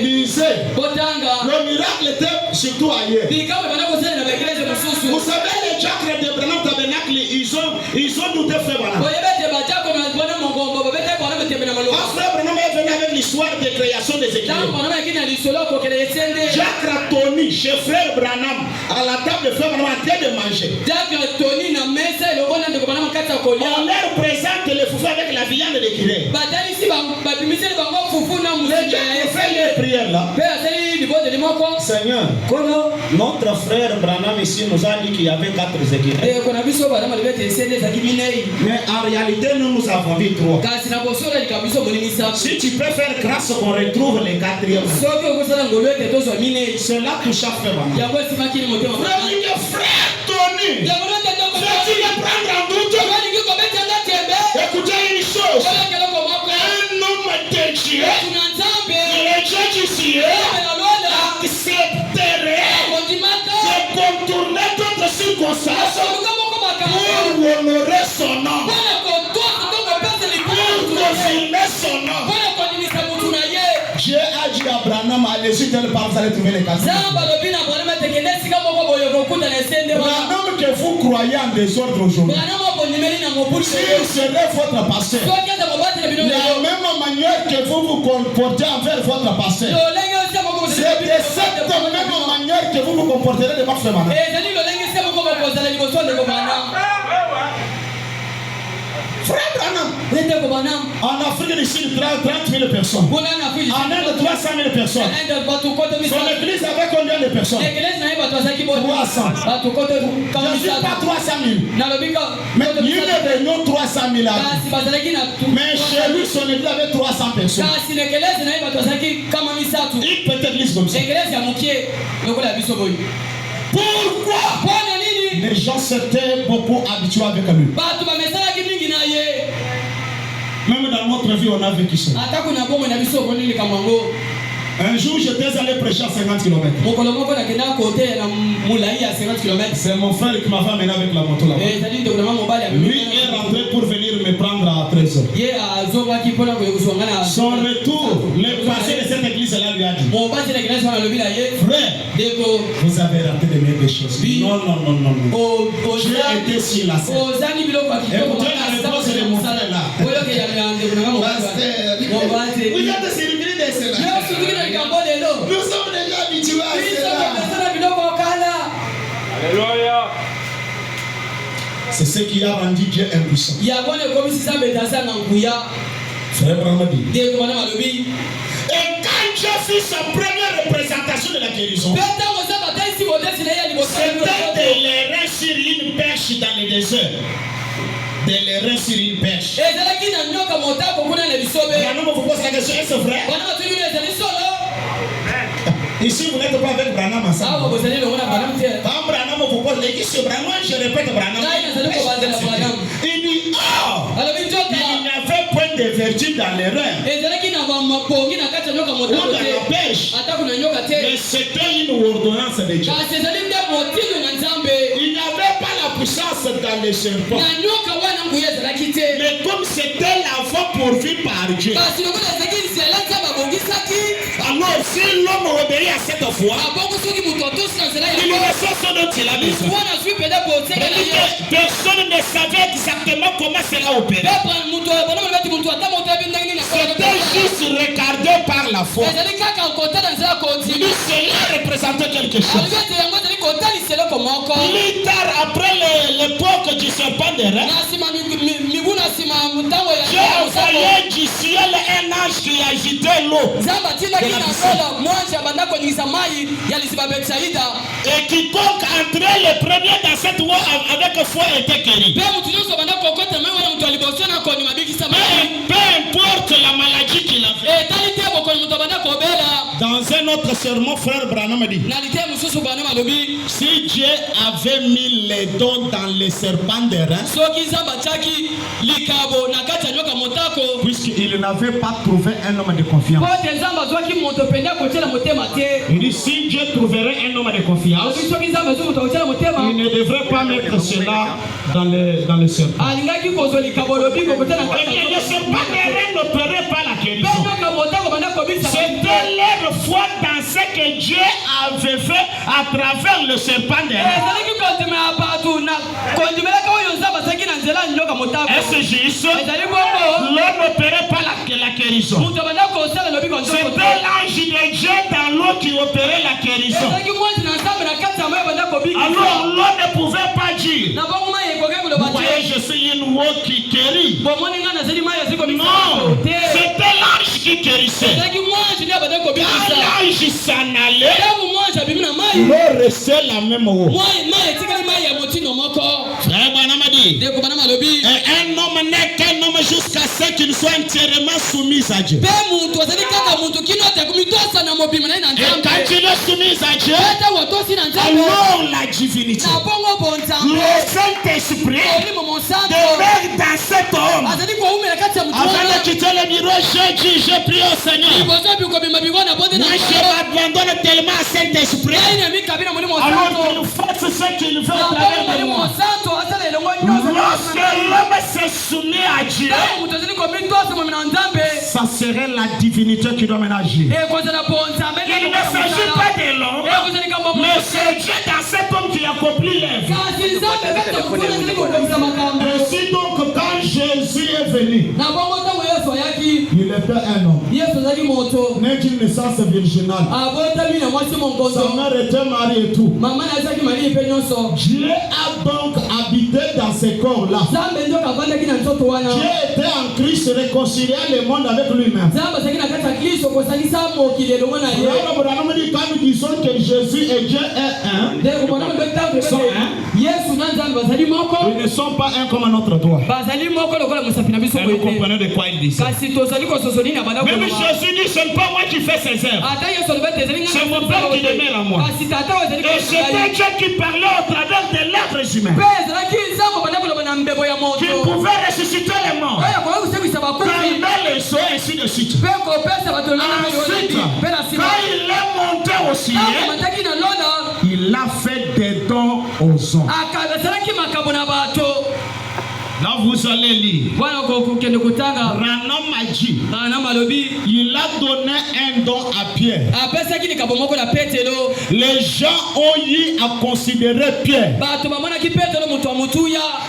Lisez. Le miracle était surtout ailleurs. Vous savez, les diacres de Branham Tabernacle, ils ont douté Frère Branham. Frère Branham est venu avec l'histoire de création des églises. Diacre Tony, chez Frère Branham, à la table de Frère Branham, en train de manger. On leur présente le foufou avec la viande de Guinée. Les diacres font les prières là. Seigneur, notre frère Branham ici nous a dit qu'il y avait 4 églises. Mais en réalité, nous avons vu 3. Si tu peux faire grâce qu'on retrouve les 4e. Cela touche à Frère Branham. Frère Tony, tu veux prendre en doute? Écoutez une chose. Un homme de Dieu, le Dieu du ciel, accepterait de contourner d'autres circonstances pour honorer son nom, pour confirmer son nom. Dieu a dit à Branham, allez-y, vous allez trouver les cases. Branham que vous croyez en désordre aujourd'hui, s'il serait votre pasteur, la même manière que vous vous comportez envers votre pasteur, c'est de cette même manière que vous vous comporterez devant Frère Branham. Frère Branham, en Afrique du Sud, 30 000 personnes. En Inde, 300 000 personnes. Son église avait combien de personnes? 300. Je ne dis pas 300 000. Mais il y a une réunion 300 000 là. Mais chez lui, son église avait 300 personnes. Une petite église comme ça. Pourquoi? Les gens s'étaient beaucoup habitués avec lui. Même dans notre vie, on a vécu ça. Un jour, j'étais allé prêcher à 50 km. C'est mon frère qui m'a fait amener avec la moto là-bas. Lui est rentré pour venir me prendre à 13h. Son retour, le passé de cette église-là lui a dit: frère, vous avez raté de mes choses. Non. J'ai été sur la scène. Écoutez la réponse de mon frère là. Vous êtes surpris de cela. Nous sommes déjà habitués à cela. Alléluia. C'est ce qui a rendu Dieu impuissant. Frère Branham dit. Et quand Dieu fit sa première représentation de la guérison, c'était de l'erreur sur une perche dans le désert. De l'erreur sur une perche. Branham vous pose la question, est-ce vrai? Ici, vous n'êtes pas avec Branham ensemble. Quand Branham vous pose la question, Branham, je répète Branham. Il dit, il n'y avait point de vertu dans l'erreur ou dans la pêche, mais c'était une ordonnance de Dieu. Il n'y avait pas la puissance dans les serpents, mais comme c'était la voie pourvue par Dieu, alors si l'homme obéit à cette voie, il reçoit ce dont il a besoin. Personne ne savait exactement comment cela opérait. C'était juste regardé par la foi. Mais cela représentait quelque chose. Plus tard, après l'époque du serpent de rein, Dieu envoyé du ciel un ange qui agitait l'eau et quiconque entrait le premier dans cette eau avec foi était guéri. Peu importe la maladie qu'il avait. Dans un autre sermon, frère Branham dit: si Dieu avait mis les dons dans les serpents de rein, puisqu'il qu'il n'avait pas trouvé un homme de confiance. Il dit si Dieu trouverait un homme de confiance, il ne devrait pas mettre cela dans le serpent. Et le serpent n'opérait pas la guérison. C'était leur foi dans ce que Dieu avait fait à travers le serpent de est-ce juste? L'homme n'opérait pas la guérison. C'était l'ange de Dieu dans l'eau qui opérait la guérison. Alors l'homme ne pouvait pas dire vous voyez, je suis une eau qui guérit. Non, c'était l'ange qui guérissait. Quand l'ange s'en allait, l'eau restait la même eau. Frère Branham a dit, un homme n'est qu'un homme jusqu'à ce qu'il soit entièrement soumis à Dieu. Et quand il est soumis à Dieu, alors la divinité, le Saint-Esprit demeure dans cet homme. Avant de quitter le bureau, j'ai dit, j'ai prié au Seigneur. Moi, je m'abandonne tellement à Saint-Esprit. Alors qu'il fasse ce qu'il veut à travers de moi. Lorsque l'homme se soumet à Dieu, ça serait la divinité qui doit agir. Il ne s'agit pas de l'homme, mais c'est Dieu dans cet homme qui accomplit l'œuvre. Ainsi donc, quand Jésus est venu, il était un homme, né d'une naissance virginale. Sa mère était mariée et tout. Dieu a donc habité dans ce corps-là. Dieu était en Christ, réconciliant le monde avec lui-même. Quand nous disons que Jésus et Dieu est un, sont un, ils ne sont pas un comme notre droit. Vous comprenez de quoi il dit ça? Même Jésus dit, ce n'est pas moi qui fais ces œuvres. C'est mon Père qui demeure en moi. Et c'était Dieu qui parlait au travers de l'être humain, qui pouvait ressusciter les morts, calmer les eaux, ainsi de suite. Ensuite, quand il est monté au ciel, il a fait des dons aux hommes. Là, vous allez lire. Branham a dit, il a donné un don à Pierre. Les gens ont eu à considérer Pierre.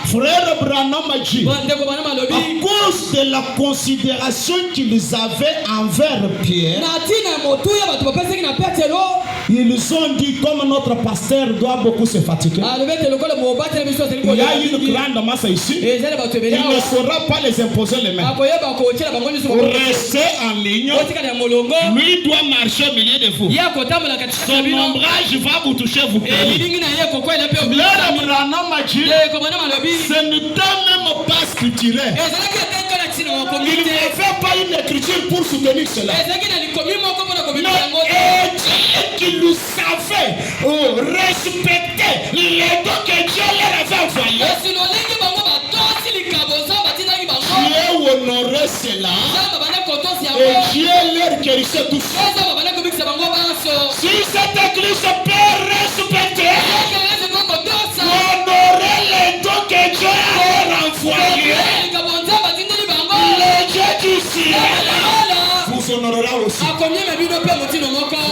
Frère Branham a dit, à cause de la considération qu'ils avaient envers Pierre, ils ont dit, comme notre pasteur doit beaucoup se fatiguer, il y a une grande masse ici. Il ne saura pas les imposer les mains. Restez en ligne. Lui doit marcher au milieu de vous. Son ombrage va vous toucher, vous périr. Branham a dit, ce n'était même pas scripturaire. Il n'avait pas une écriture pour soutenir cela. Et qu'il nous savait respecter les dons que Dieu leur avait envoyés. Dieu honorait cela et Dieu leur guérissait tous. Si cette église peut respecter, honorer les dons que Dieu a envoyés, le Dieu du ciel vous honorera aussi.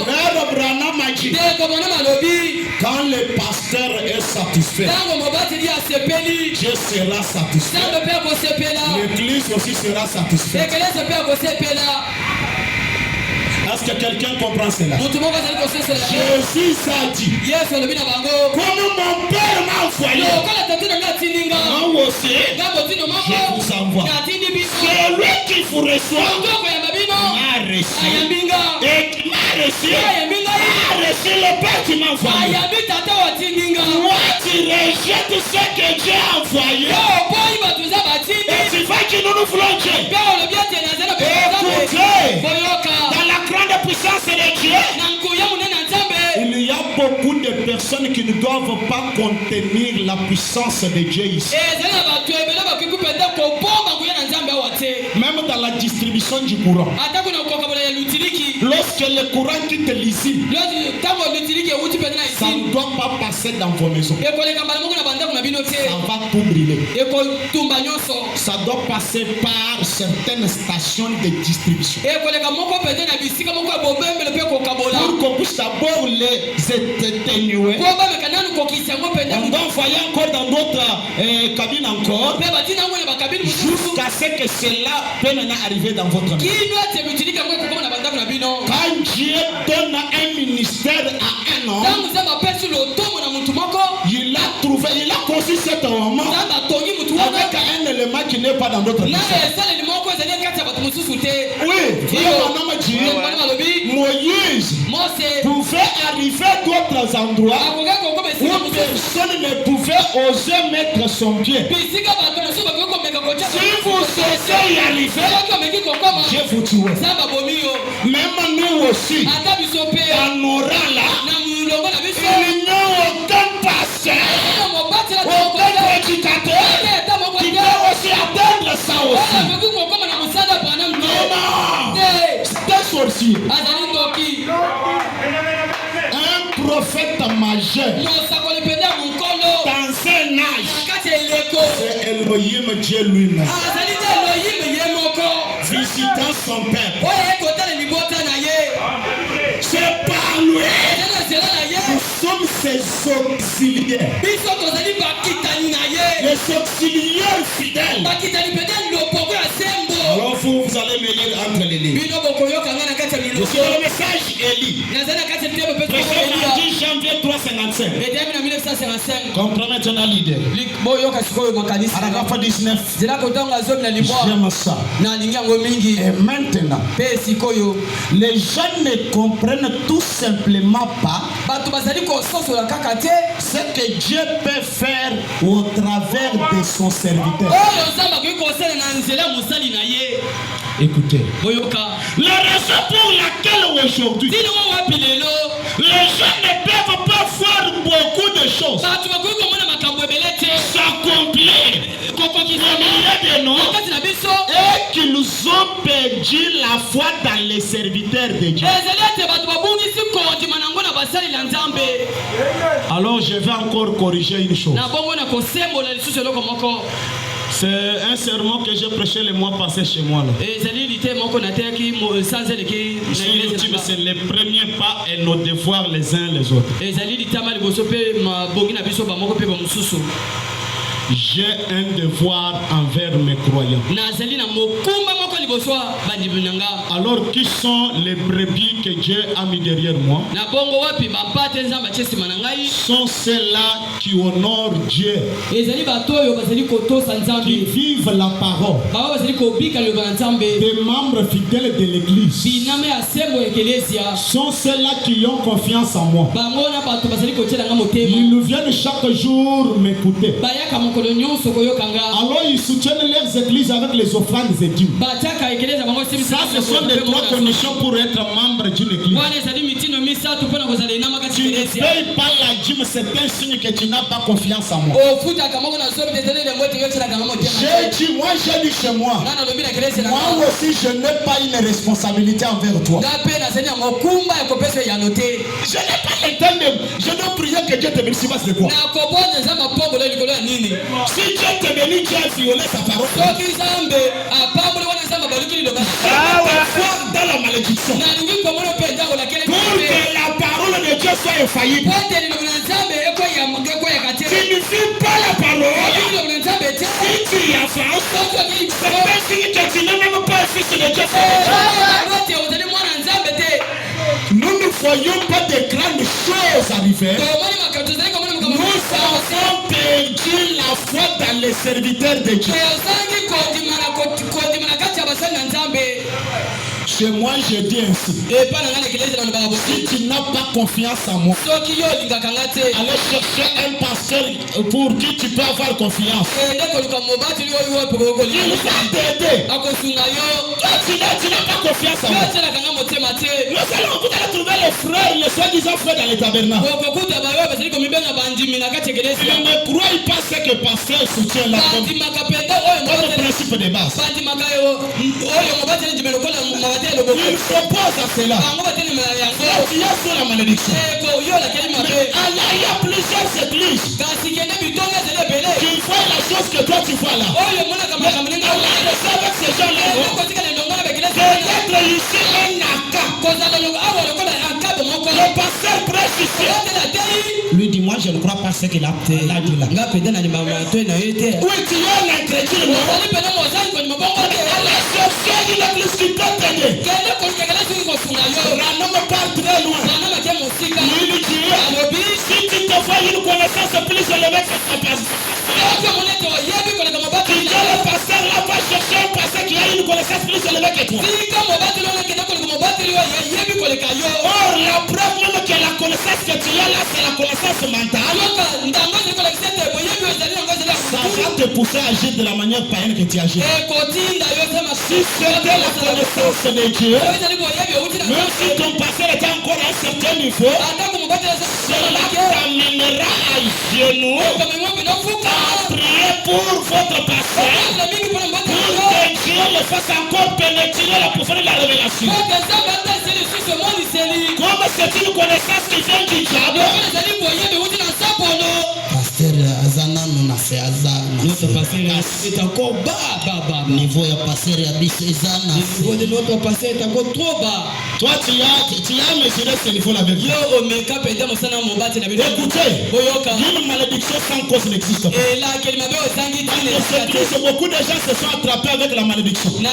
Frère Branham a dit, quand le pasteur est satisfait, Dieu sera satisfait. L'église aussi sera satisfaite. Est-ce que quelqu'un comprend cela? Jésus a dit, comme mon Père m'a envoyé, moi aussi, je vous envoie. Celui qui vous reçoit m'a reçu. Et qui m'a reçu, a reçu le Père qui m'a envoyé. Moi, tu rejettes ce que Dieu a envoyé. Et tu vas que nous voulons Dieu. Écoutez, dans la grande puissance de Dieu, il y a beaucoup de personnes qui ne doivent pas contenir la puissance de Dieu ici. Même dans la distribution du courant. Lorsque le courant quitte l'ici, ça ne doit pas passer dans vos maisons. Ça va tout brûler. Ça doit passer par certaines stations de distribution. Pour qu'on puisse d'abord les éteigner. On doit envoyer encore dans d'autres cabines encore. Jusqu'à ce que cela peut maintenant arriver dans votre maison. Quand Dieu donne un ministère à un homme, il a conçu cet homme avec un élément qui n'est pas dans d'autres personnes. Oui, Moïse pouvait arriver à d'autres endroits où personne ne pouvait oser mettre son pied. Si vous osez y arriver, Dieu vous tuera. Même nous aussi, dans nos rangs là, il n'y a aucun pasteur, aucun prédicateur qui peut aussi atteindre ça aussi. C'est un sorcier. Un prophète majeur dans un âge, c'est Elohim Dieu lui-même visitant son peuple. C'est par lui. Nous sommes ses auxiliaires. Les auxiliaires fidèles. Alors vous allez me lire entre les lignes. Je suis le message Élie. Prêché 10 janvier 355. Compromettons leader. Paragraphe 19. J'aime ça. Et maintenant, les gens ne comprennent tout simplement pas ce que Dieu peut faire au travers de son serviteur. Écoutez, la raison pour laquelle aujourd'hui les gens ne peuvent pas voir beaucoup de choses s'accomplir de nous et qu'ils ont perdu la foi dans les serviteurs de Dieu. Alors je vais encore corriger une chose. C'est un sermon que j'ai prêché le mois passé chez moi. Là. Sur YouTube, c'est les premiers pas et nos devoirs les uns les autres. J'ai un devoir envers mes croyants. Alors qui sont les brebis que Dieu a mis derrière moi? Sont ceux-là qui honorent Dieu, qui vivent la parole, des membres fidèles de l'église. Sont ceux-là qui ont confiance en moi. Ils viennent chaque jour m'écouter. Alors ils soutiennent leurs églises avec les offrandes et dîmes. Ça, ce sont les 3 conditions pour être membre d'une église. Tu ne payes pas la dîme, c'est un signe que tu n'as pas confiance en moi. J'ai dit, moi j'ai dit chez moi, moi aussi je n'ai pas une responsabilité envers toi. Je n'ai pas le temps de... Je dois prier que Dieu te bénisse, c'est quoi? Si Dieu te bénit, Dieu a violé sa parole. Dans la malédiction. Pour que la parole de Dieu soit infaillible. Tu ne suis pas la parole. Si tu y avances, c'est un signe que tu n'es même pas un fils de Dieu. Nous ne voyons pas de grandes choses arriver. Nous avons perdu la foi dans les serviteurs de Dieu. Chez moi, je dis ainsi. Si tu n'as pas confiance en moi, allez chercher un pasteur pour qui tu peux avoir confiance. Il va t'aider. Toi, tu n'as pas confiance en moi. Vous allez trouver les frères, les soi-disant frères dans les tabernacles. Ils ne croient pas ce que pasteur soutient la comme principe de base. Il s'oppose à cela. Il y a sur la malédiction. Mais il y a plusieurs églises qui font la chose que toi tu vois là. Mais Allah est avec ces gens-là. Peut-être ici un le pasteur prêche ici. Lui dit, moi je ne crois pas ce qu'il a dit là. Oui, tu es l'incrédule, non? Allah cherche l'église qui peut t'aider. Ranam part très loin. Lui dit, si tu te fais une connaissance plus élevée que ta pasteur, le pasteur là va chercher un pasteur qui a une connaissance plus élevée que toi. Or, la preuve même que la connaissance que tu as là, c'est la connaissance mentale. Ça va te pousser à agir de la manière païenne que tu agis. Si c'était la connaissance de Dieu, même si ton pasteur était encore à un certain niveau, cela t'amènera à genoux, à prier pour votre pasteur, pour que Dieu le fasse encore pénétrer la profondeur de la révélation. Comme c'est une connaissance qui vient du diable, pasteur Azana nous a fait Azana. Notre pasteur est encore bas. Niveau ya pasteur ya Bisezana. Niveau de notre pasteur est encore trop bas. Toi tu as mesuré ce niveau là avec lui. Écoutez, une malédiction sans cause n'existe pas. Beaucoup de gens se sont attrapés avec la malédiction. Un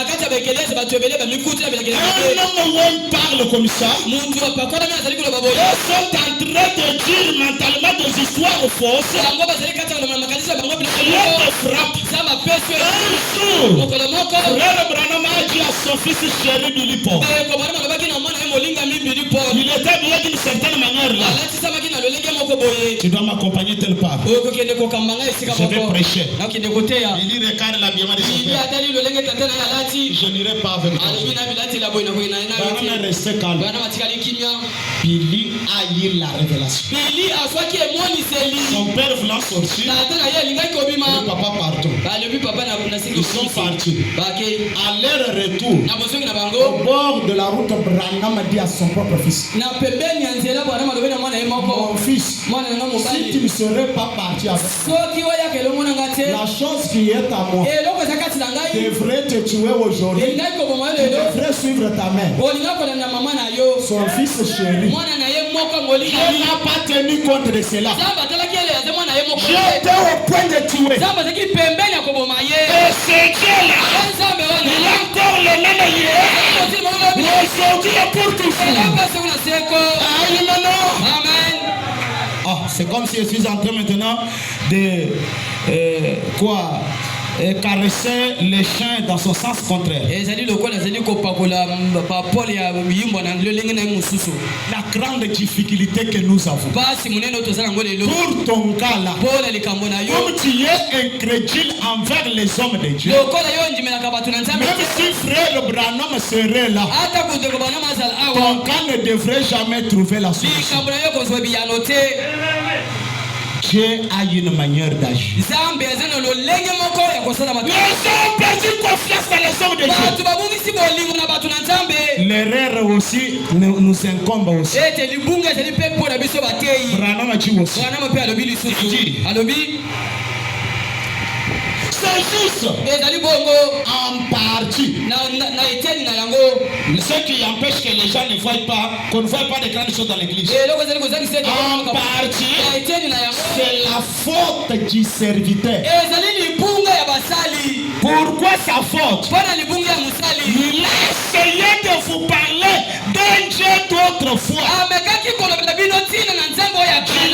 homme parle comme ça. Ils sont en train de dire mentalement des histoires fausses. Rien ne frappe. Un jour, frère Branham a dit à son fils chéri Billy Paul. Il était bien d'une certaine manière là. Tu dois m'accompagner telle part. Je vais prêcher. Il regarde l'habillement de son père. Je n'irai pas avec toi. Branham est resté calme. Billy a eu la révélation. Son père voulant sortir. Le papa partout. Ils sont partis. À leur retour, au bord de la route, Branham a dit à son propre fils, mon fils, si tu ne serais pas parti avec moi, la chose qui est à moi devrait te tuer aujourd'hui. Il devrait suivre ta mère. Son fils chéri, il n'a pas tenu compte de cela. J'étais au point de tuer. Et c'est Dieu là. Il a encore le même hier. Aujourd'hui et pour toujours. Amen. Oh, c'est comme si je suis en train maintenant de caresser les chiens dans son sens contraire. La grande difficulté que nous avons pour ton cas là, comme tu es incrédule envers les hommes de Dieu, même si frère Branham serait là, ton cas ne devrait jamais trouver la solution. Dieu a une manière d'agir. Les hommes perdu confiance dans les hommes de Dieu. L'erreur aussi nous incombe aussi. Branham a dit aussi. C'est juste en partie. Ce qui empêche que les gens ne voient pas, qu'on ne voit pas de grandes choses dans l'église. En partie, c'est la faute du serviteur. Pourquoi sa faute? Il a essayé de vous parler d'un Dieu d'autrefois. Il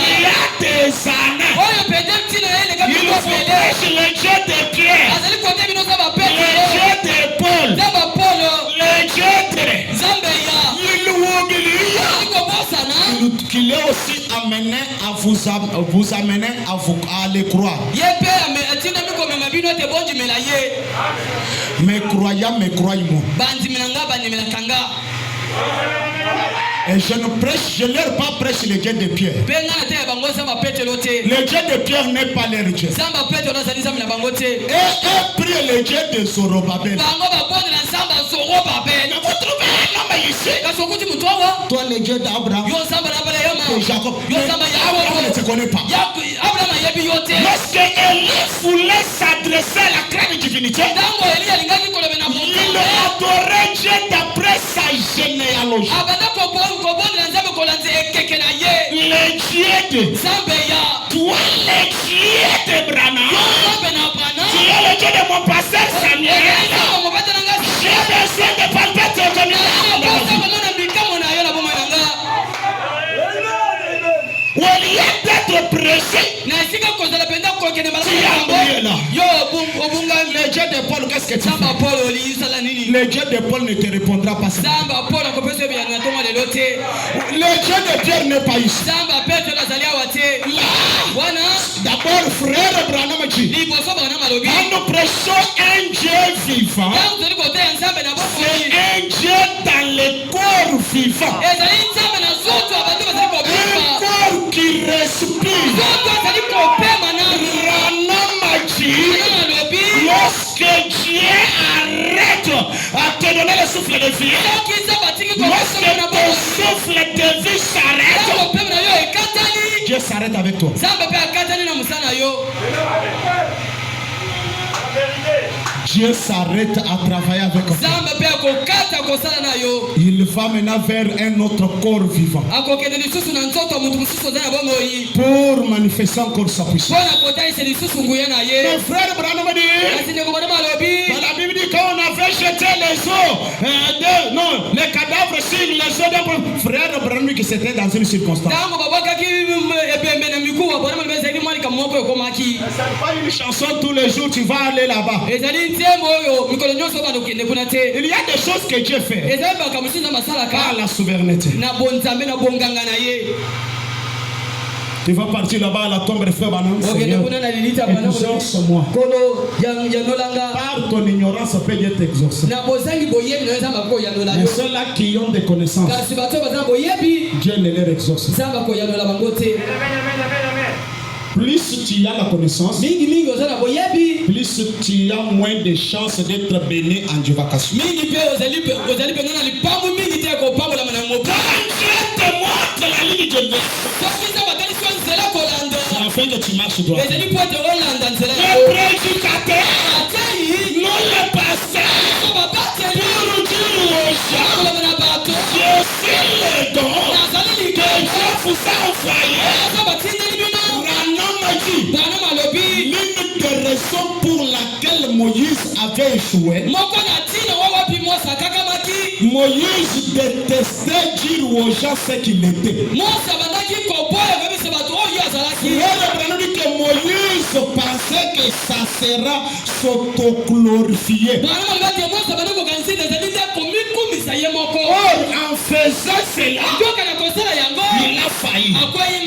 y a des années. Il vous prêche le Dieu de Pierre, le Dieu de Paul, le Dieu de qu'il est aussi amené à vous amener à les croire. Mes croyants, mes croyants. Et je ne prêche, je leur pas prêche le Dieu de Pierre. Le Dieu de Pierre n'est pas leur Dieu. Et prie le Dieu de Zorobabel. Vous trouvez un homme ici? Toi le Dieu d'Abraham, de Jacob, Abraham ne te connaît pas. Lorsque Élie voulait s'adresser à la grande divinité, il adorait Dieu d'après sa généalogie. Le Dieu de toi, le Dieu de Branham, tu es le Dieu de mon pasteur Samuel. J'ai besoin de palper tes au lieu d'être pressé, tu as oublié là. Le Dieu de Paul, qu'est-ce que tu fais? Le Dieu de Paul ne te répondra pas. Le Dieu de Pierre n'est pas ici. D'abord, frère Branham dit, quand nous prêchons un Dieu vivant, c'est un Dieu dans le corps vivant. Un corps qui respire. Branham dit, lorsque Dieu arrête à te donner le souffle de vie, lorsque ton souffle de vie s'arrête, Dieu s'arrête avec toi. Dieu s'arrête à travailler avec toi. Il va maintenant vers un autre corps vivant pour manifester encore sa puissance. Mes frères Branham dit, dans la Bible dit qu'on avait jeté les os, les cadavres sur les os d'un frère Branham qui s'était dans une circonstance. C'est pas une chanson tous les jours, tu vas aller là-bas. Il y a des choses que Dieu fait. Par la souveraineté. Tu vas partir là-bas à la tombe de frère Branham. Exauce-moi. Par ton ignorance, peut Dieu t'exaucer. Mais ceux-là qui ont des connaissances, Dieu ne les exauce. Plus tu as la connaissance, plus tu as moins de chances d'être béni en divagation. Quand Dieu te montre la ligne de vie, c'est afin que tu marches droit. Les prédicateurs, non les pasteurs, pour dire aux gens, je suis le don que Dieu vous a envoyé. L'une des raisons pour laquelle Moïse avait échoué, Moïse détestait dire aux gens ce qu'il était. Dit que Moïse pensait que ça sera s'autoglorifier. Or, en faisant cela, il a failli.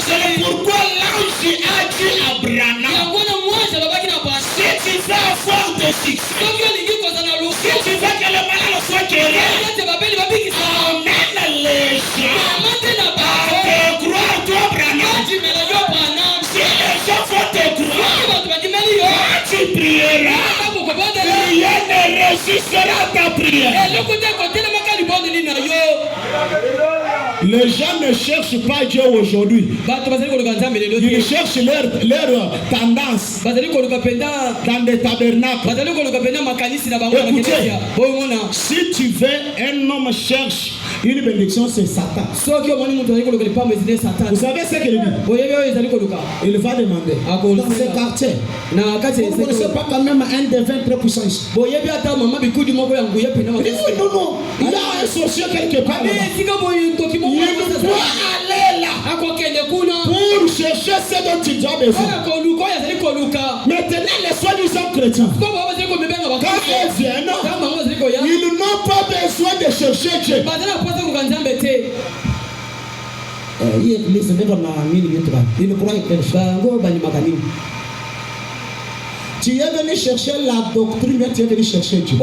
C'est pourquoi l'ange a dit à Branham, si tu veux avoir des succès, si tu veux que le malade soit guéri, emmène les gens à te croire toi, Branham. Si les gens vont te croire, quand tu prieras, rien ne résistera à ta prière. Les gens ne cherchent pas Dieu aujourd'hui. Ils cherchent leur tendance dans des tabernacles. Écoutez, si tu veux, un homme cherche une bénédiction, c'est Satan. Vous savez ce qu'il dit? Il va demander dans ce quartier. Vous ne connaissez pas quand même un des 20 très puissants ici. Il dit oui, non. Il y a un sorcier quelque part là-bas. Il doit aller là pour chercher ce dont il a besoin. Maintenant, les soi-disant chrétiens, quand ils viennent, ils n'ont pas besoin de chercher Dieu. Tu es venu chercher la doctrine, mais tu es venu chercher Dieu.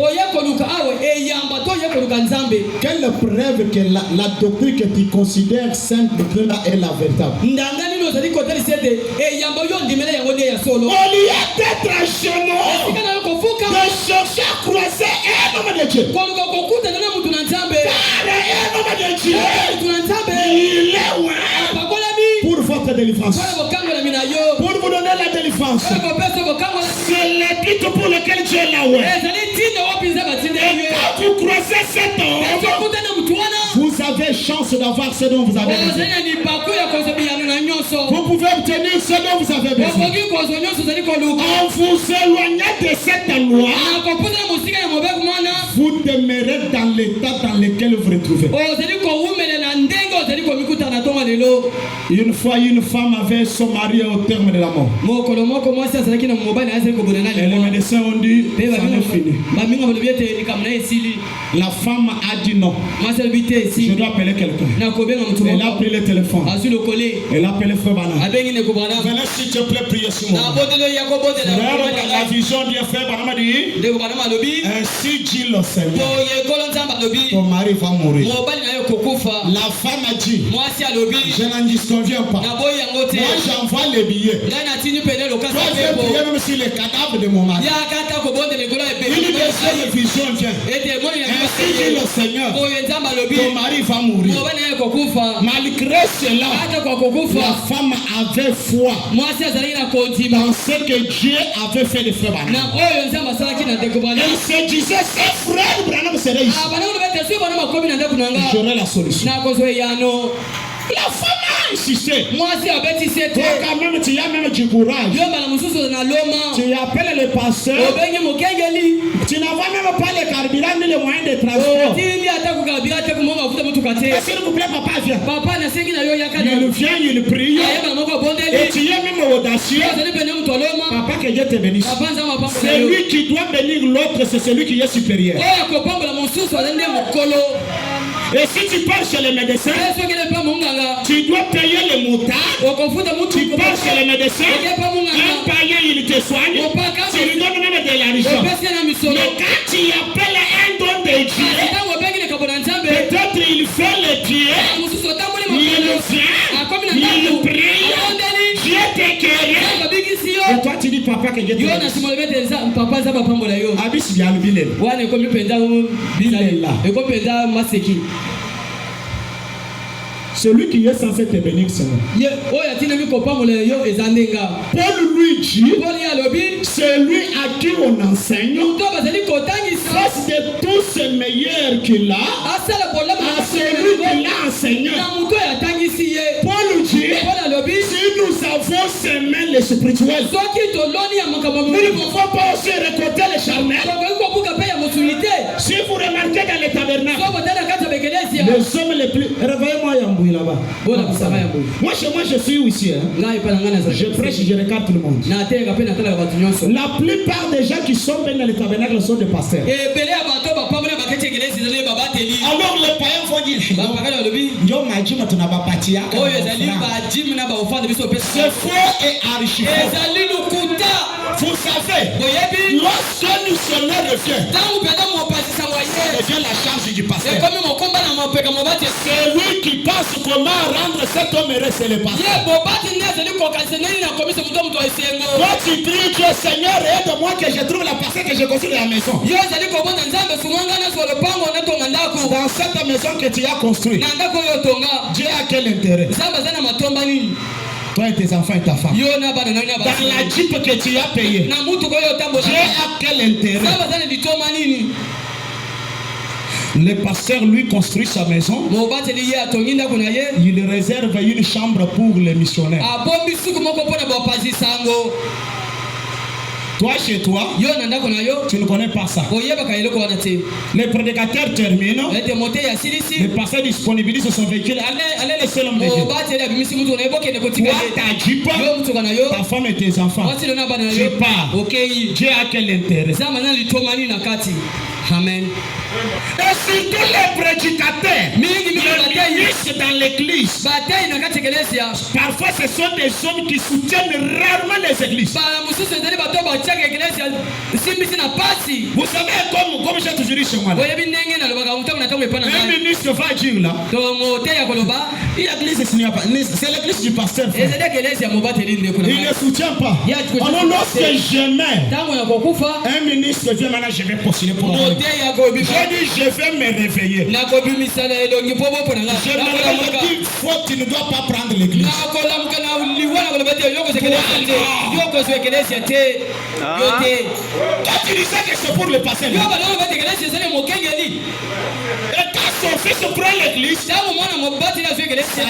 Quelle preuve que la doctrine que tu considères sainte est la véritable? Au lieu d'être à genoux, de chercher à croiser un homme de Dieu. Car un homme de Dieu, il est loin pour votre délivrance. Pour vous donner la délivrance. C'est le but pour lequel Dieu est là. Et quand vous croisez cet homme, vous avez chance d'avoir ce dont vous avez besoin. Vous pouvez obtenir ce dont vous avez besoin. En vous éloignant de cette loi, vous demeurez dans l'état dans lequel vous vous retrouvez. Une fois, une femme avait son mari au terme de la mort. Et les médecins ont dit, ça est fini. La femme a dit non. Je dois appeler quelqu'un. Elle a pris le téléphone. Elle a appelé Frère Bana. Venez s'il te plaît prier sur moi. La vision du Frère Bana dit, ainsi dit le Seigneur, ton mari va mourir. La femme a dit, je n'en disconviens pas. Moi j'envoie les billets. Toi je vais prier même sur les cadavres de mon mari. Une deuxième vision vient. Ainsi dit le Seigneur, ton mari va mourir. Malgré cela, la femme avait foi dans ce que Dieu avait fait de Frère Branham. Elle se disait, ces frères Branham seraient ici, j'aurai la solution. La femme a insisté. Toi quand même tu as même du courage. Tu appelles le pasteur. Tu n'envoies même pas le carburant ni les moyens de transport. S'il vous plaît, papa vient. Il vient, il prie. Et tu es même audacieux. Papa, que Dieu te bénisse. Celui qui doit bénir l'autre, c'est celui qui est supérieur. Et si tu pars chez les médecins, tu dois payer les motards. Tu pars chez les médecins, un païen il te soigne, tu lui donnes même de l'argent. Mais quand tu appelles un don de Dieu, peut-être il fait le pied, il vient, il prie, Dieu te guérit. Et toi tu dis papa que Dieu te bénisse. Abis bien le billet. Celui qui est censé te bénir, c'est moi. Paul lui dit, c'est lui à qui on enseigne, face de tous ces meilleurs qu'il a, à celui qui l'a enseigné. Paul dit, si nous avons semé les spirituels, nous ne pouvons pas aussi récolter les charnels. Si vous remarquez dans les tabernacles, les hommes les plus... Réveillez-moi Yambouille là-bas. Moi chez moi je suis ici. Je prêche, je regarde tout le monde. La plupart des gens qui sont venus dans les tabernacles sont des pasteurs. Alors les païens vont dire, c'est faux et archi faux. Vous savez, lorsque nous sommes revient, revient la charge du pasteur. C'est lui qui pense comment rendre cet homme heureux, c'est le pasteur. Toi tu pries Dieu, Seigneur, aide-moi que je trouve la parcelle que je construis la maison. Dans cette maison que tu as construite, Dieu a quel intérêt? Toi et tes enfants et ta femme. Dans la jeep que tu as payée, Dieu a quel intérêt? Le pasteur lui construit sa maison. Il réserve une chambre pour les missionnaires. Toi chez toi, tu ne connais pas ça. Les prédicateurs terminent. Les pasteurs disponibilisent son véhicule. Allez laisser l'homme de Dieu. Toi, ta jeep, ta femme et tes enfants. Tu pars. Dieu a quel intérêt? Amen. Et surtout les prédicateurs, les ministres dans l'église, parfois ce sont des hommes qui soutiennent rarement les églises. Vous savez, comme j'ai toujours venir chez moi. Un ministre va dire là. Il y a l'église, c'est l'église du pasteur. Il ne soutient pas. Alors lorsque j'aimais, un ministre vient maintenant, je vais postuler pour lui. Je dis, je vais me réveiller. Je me réveille, tu ne dois pas prendre l'église. Quand tu disais que c'est pour le pasteur. Et quand son fils prend l'église, ça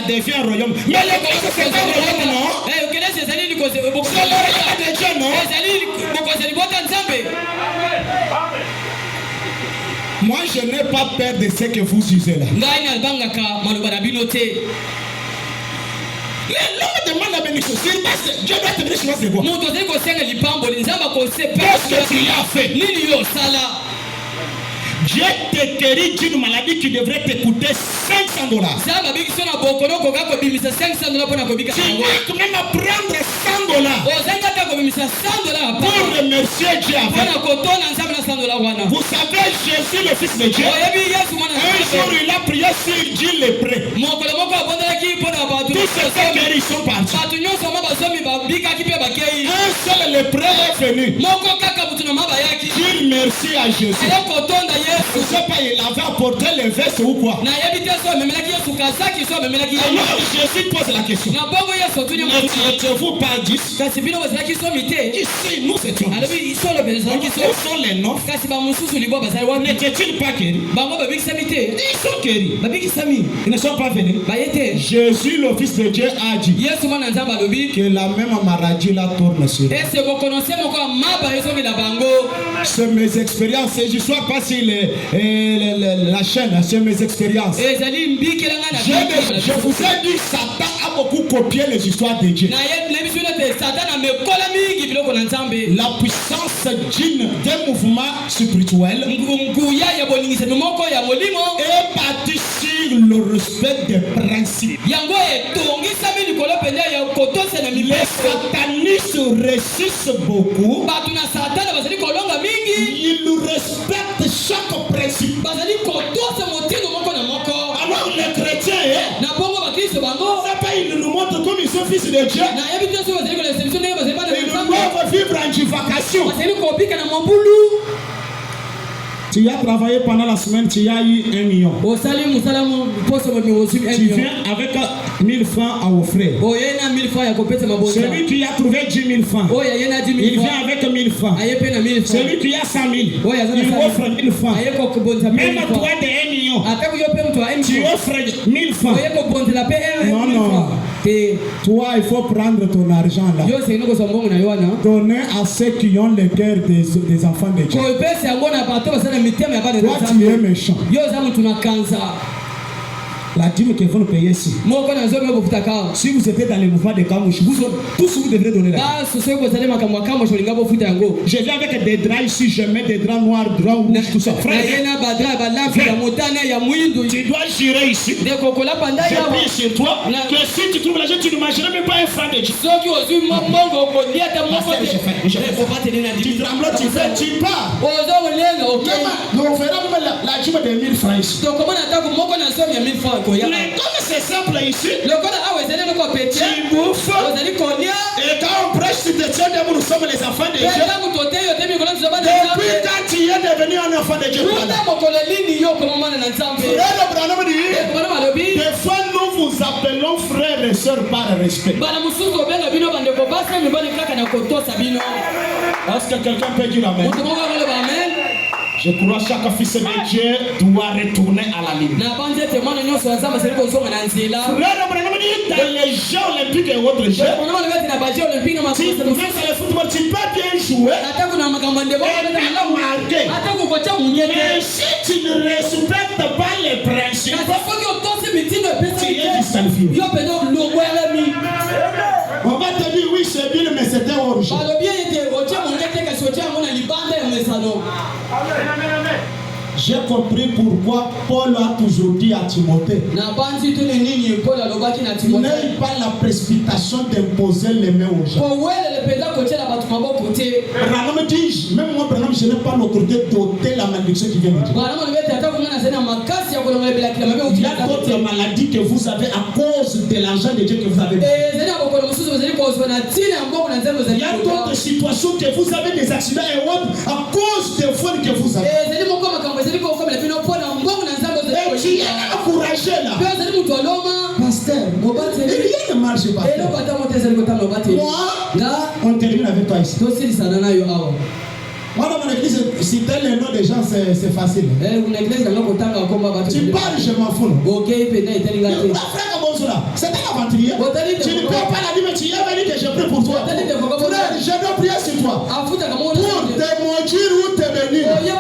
devient un royaume. Mais l'église c'est un royaume, non? C'est le royaume de Dieu, non? Moi je n'ai pas peur de ce que vous usez là. L'homme demande la bénédiction. Dieu doit te bénir sur ses voies. Qu'est-ce que tu as fait? Dieu te guérit d'une maladie qui devrait te coûter $500. Tu dois même prendre $100 pour remercier Dieu. Vous savez, Jésus, le Fils de Dieu, un jour il a prié sur 10 lépreux. Tous ces guéris sont partis. Un seul lépreux est venu. Dire merci à Jésus. Je ne sais pas, il avait apporté les vestes ou quoi. Alors Jésus pose la question. N'étiez-vous pas 10? Ici, nous étions. Où sont les neuf? N'étaient-ils pas guéris? Ils sont guéris. Ils ne sont pas venus. Jésus, le Fils de Dieu, a dit que la même maladie la tourne sur eux. C'est mes expériences. Je ne sais pas si la chaîne, c'est mes expériences. Je vous ai dit, Satan a beaucoup copié les histoires de Dieu. La puissance d'un mouvement spirituel est bâtie sur le respect des principes. Les satanistes réussissent beaucoup. Ils respectent chaque principe. Alors les chrétiens, ils nous montrent comme ils sont fils de Dieu. Ils doivent vivre en divagation. Tu as travaillé pendant la semaine, tu as eu 1 million. Tu viens avec 1000 francs à offrir. Celui qui a trouvé 10 000 francs, il vient avec 1000 francs. Celui qui a 100 000, il offre 1000 francs. Même toi de 1 million, tu offres 1000 francs. Non, non. Toi, il faut prendre ton argent là. Donner à ceux qui ont le cœur des enfants de Dieu. Toi, tu es méchant. La dîme que vous nous payez ici. Si vous étiez dans les mouvements de Kamouche, tous vous devrez donner la dîme. Je viens avec des draps ici, je mets des draps noirs, draps rouges, tout ça. Frère, tu dois jurer ici. Je prie sur toi que si tu trouves l'argent, tu ne mangeras même pas un franc de Dieu. Tu trembles, tu fais, tu pars. On fera même la dîme de 1000 francs ici. Mais comme c'est simple ici, tu bouffes, et quand on prêche, tu te tiens debout, nous sommes les enfants de Dieu. Depuis quand tu es devenu un enfant de Dieu? Des fois nous vous appelons frères et sœurs par respect. Est-ce que quelqu'un peut dire amen? Je crois que chaque fils de Dieu doit retourner à la ligne. Dans les Jeux olympiques et autres jeux, si tu fais le football, tu peux bien jouer et marquer. Mais si tu ne respectes pas les principes, tu es disqualifié. On va te dire oui, c'est bien, mais c'était hors jeu. J'ai compris pourquoi Paul a toujours dit à Timothée, n'aie pas la précipitation d'imposer les mains aux gens. Branham dit, même moi Branham, je n'ai pas l'autorité d'ôter la malédiction qui vient de Dieu. Il y a d'autres maladies que vous avez à cause de l'argent de Dieu que vous avez. Il y a d'autres situations que vous avez des accidents et autres à cause des folles que vous avez. Et tu es encouragé là. Pasteur, rien ne marche pas. Moi, on termine avec toi ici. Moi, dans mon église, citer les noms des gens, c'est facile. Tu parles, je m'en fous. Frère, c'est un aventurier. Tu ne peux pas la dire, mais tu es venu que je prie pour toi. Frère, je dois prier sur toi. Pour te maudire ou te bénir. La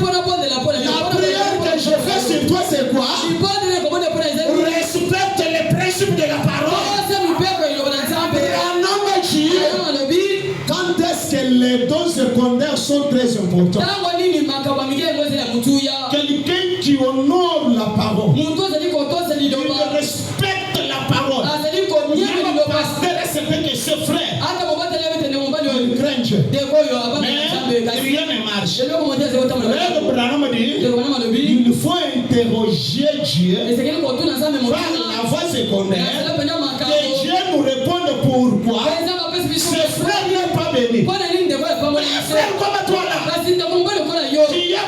prière que je fais sur toi, c'est quoi? Respecte les principes de la parole. Quand est-ce que les dons secondaires sont très importants? Quelqu'un qui honore la parole, il respecte la parole. Le pasteur respecte ses frères. Il craint Dieu. Mais rien ne marche. Il faut interroger Dieu par la voie secondaire. Que Dieu nous réponde pourquoi ses frères n'ont pas béni. Les frères comme toi là, qui est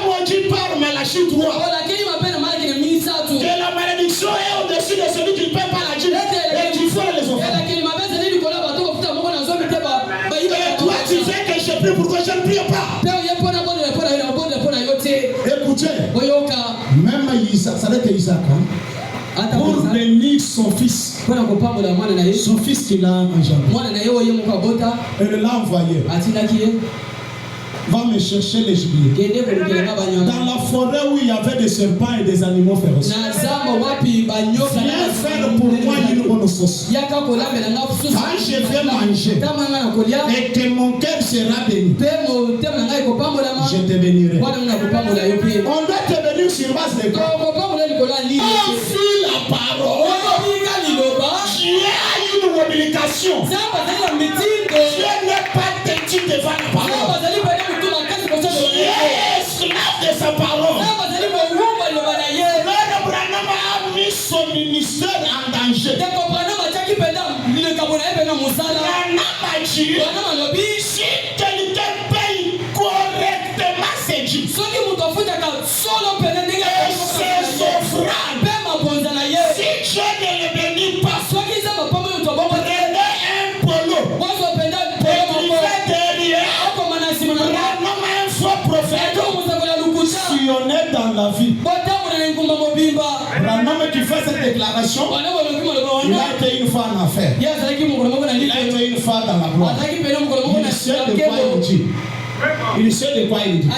maudit par Malachie 3. Que la malédiction est au-dessus de celui qui ne peut pas la dire et qui faut les offrir. Et toi tu sais que je prie pour toi, je ne prie pas. Écoutez, même Isaac, ça veut dire Isaac, pour bénir son fils qu'il a engendré, et l'a envoyé. Va me chercher les gibiers. Dans la forêt où il y avait des serpents et des animaux féroces. Viens faire pour moi une bonne sauce. Quand je vais manger et que mon cœur sera béni, je te bénirai. On doit te bénir sur base de quoi? Confie la parole. Dieu a une obligation. Dieu n'est pas têtu devant la parole. Dieu est esclave de sa parole. Frère Branham a mis son ministère en danger. Branham a dit, si quelqu'un paye correctement ses dîmes et ses offrandes, si Dieu ne le bénit pas, prenez un polo et derrière. Branham a un faux prophète. Si on est dans la vie, Branham qui fait cette déclaration, il a été une fois en affaire. Il a été une fois dans la gloire. Il sait de quoi il dit. Il sait de quoi il dit.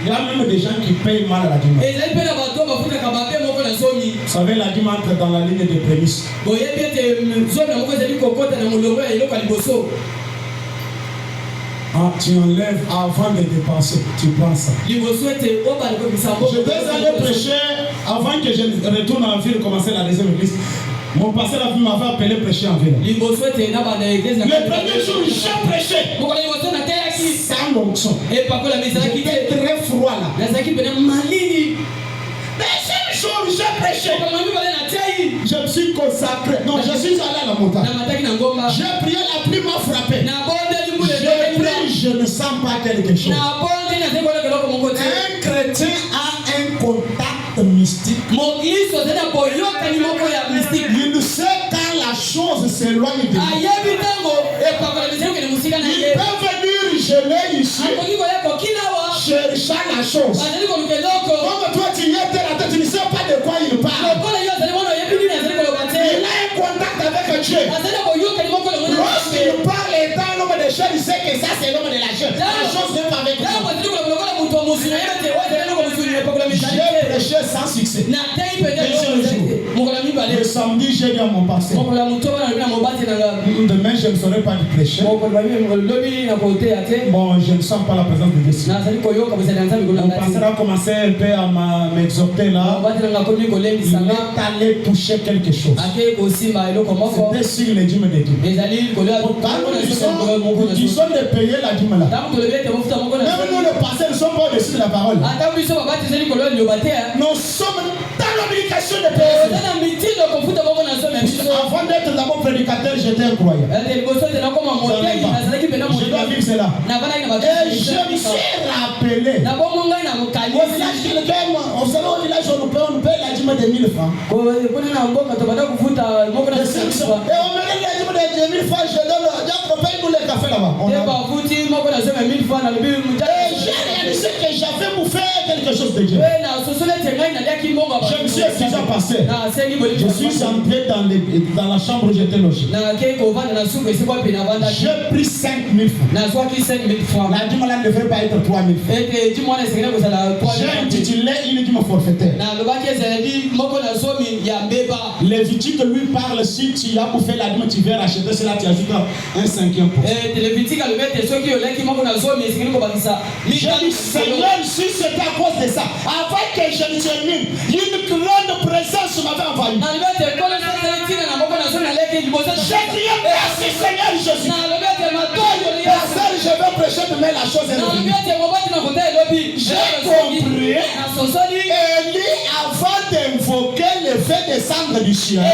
Il y a même des gens qui payent mal à la dîme. Vous savez, la dîme entre dans la ligne de prémices. Tu enlèves avant de dépenser, tu prends ça. Je vais aller prêcher avant que je retourne en ville, commencer la deuxième église. Mon pasteur m'avait appelé prêcher en ville. Le premier jour, j'ai prêché sans l'onction. J'étais très froid là. Deuxième jour, j'ai prêché. Je me suis consacré. Non, je suis allé à la montagne. J'ai prié, la pluie m'a frappé. J'ai prié, je ne sens pas quelque chose. Un chrétien a un contact mystique. Il sait quand la chose s'éloigne de lui. Il peut venir geler ici, chercher la chose. Comme toi tu y étais là, tu ne sais pas de quoi il parle. Il a un contact avec Dieu. Lorsqu'il parle étant l'homme de chair, il sait que ça c'est l'homme de la chair. La chose n'est pas avec lui. J'ai prêché sans succès. Le samedi, samedi, j'ai dit à mon pasteur, demain je ne saurais pas prêcher. Bon, je ne sens pas la présence de Dieu. Mon pasteur a commencé un peu à m'exhorter là. Il est allé toucher quelque chose. C'était sur les dîmes de Dieu. Ils sont de payer la dîme là. Même nous, le pasteur, ne sommes pas au-dessus de la parole. Nous sommes dans l'obligation de payer. Avant d'être d'abord prédicateur, j'étais un croyant. Je dois vivre cela. Et je me suis rappelé. Au village européen, on paye la dîme de 1000 francs. Et on me donne la dîme de 1000 francs, je donne, on paye nous les cafés là-bas. Et j'ai réalisé que j'avais bouffé quelque chose de Dieu. Je me suis excusé à passer. Je suis entré dans la chambre où j'étais logé. J'ai pris 5000 francs. La dîme là ne devait pas être 3000 francs. J'ai intitulé une dîme forfaitaire. Lévitique lui parle, si tu as bouffé la dîme, tu viens racheter cela, tu ajoutes un 5e pour. J'ai dit, Seigneur, si c'est à cause de ça, avant que je ne termine, une grande présence m'avait envahi. J'ai crié, merci Seigneur Jésus. Pasteur, je vais prêcher demain la chose est revenue. J'ai compris. Élie, avant d'invoquer le fait descendre du ciel, il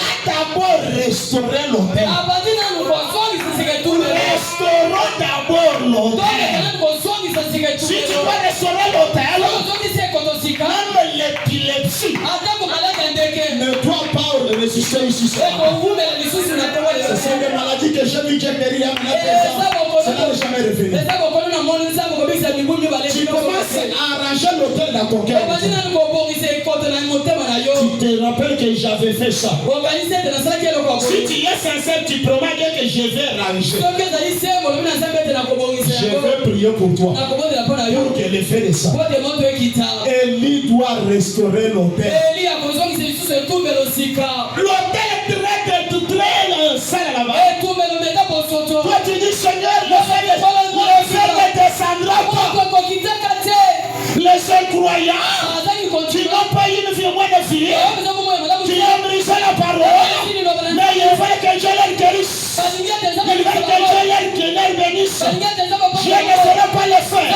a d'abord restauré l'autel. Restaurons d'abord l'autel. Si tu dois restaurer l'autel, même l'épilepsie ne doit pas résister ici. Ce sont des maladies que j'ai vu que Péria m'a ça n'a jamais revenu. Tu commences à arranger l'autel dans ton cœur. Tu te rappelles que j'avais fait ça. Si tu es sincère, tu promets que je vais ranger. Je vais prier pour toi. Pour que l'effet de ça. Élie doit restaurer l'autel. L'autel est très sale là-bas. Toi tu dis Seigneur, le fer ne descendra pas. Les incroyants, tu n'as pas une vie moins de fille. Tu as brisé la parole. Mais il faut que Dieu les guérisse. Il faut que Dieu les bénisse. Je ne serai pas le faire.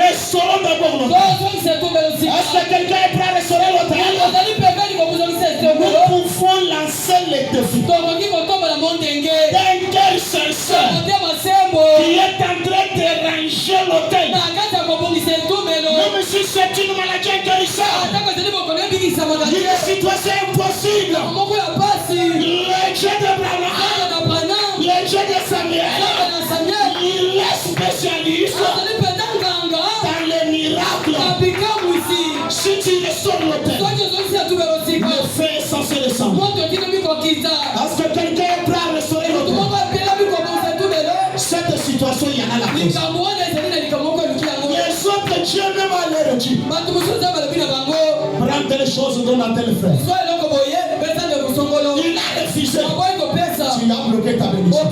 Restaurons d'abord l'autel. Est-ce que quelqu'un est prêt à restaurer l'autel? Nous pouvons lancer les défis. D'un cœur sincère qui est en train de ranger l'autel. Même si c'est une maladie inguérissable, il est situation impossible. Le Dieu d'Abraham, le Dieu de Samuel, il est spécialiste dans les miracles. Si tu restaures l'autel, le feu est censé descendre. Est-ce que quelqu'un est prêt à restaurer l'autel? Cette situation, il y en a la cause. Les autres Dieu même à leur Dieu. Prends telle chose, donne à tel frère. Il a refusé. Tu as bloqué ta bénédiction.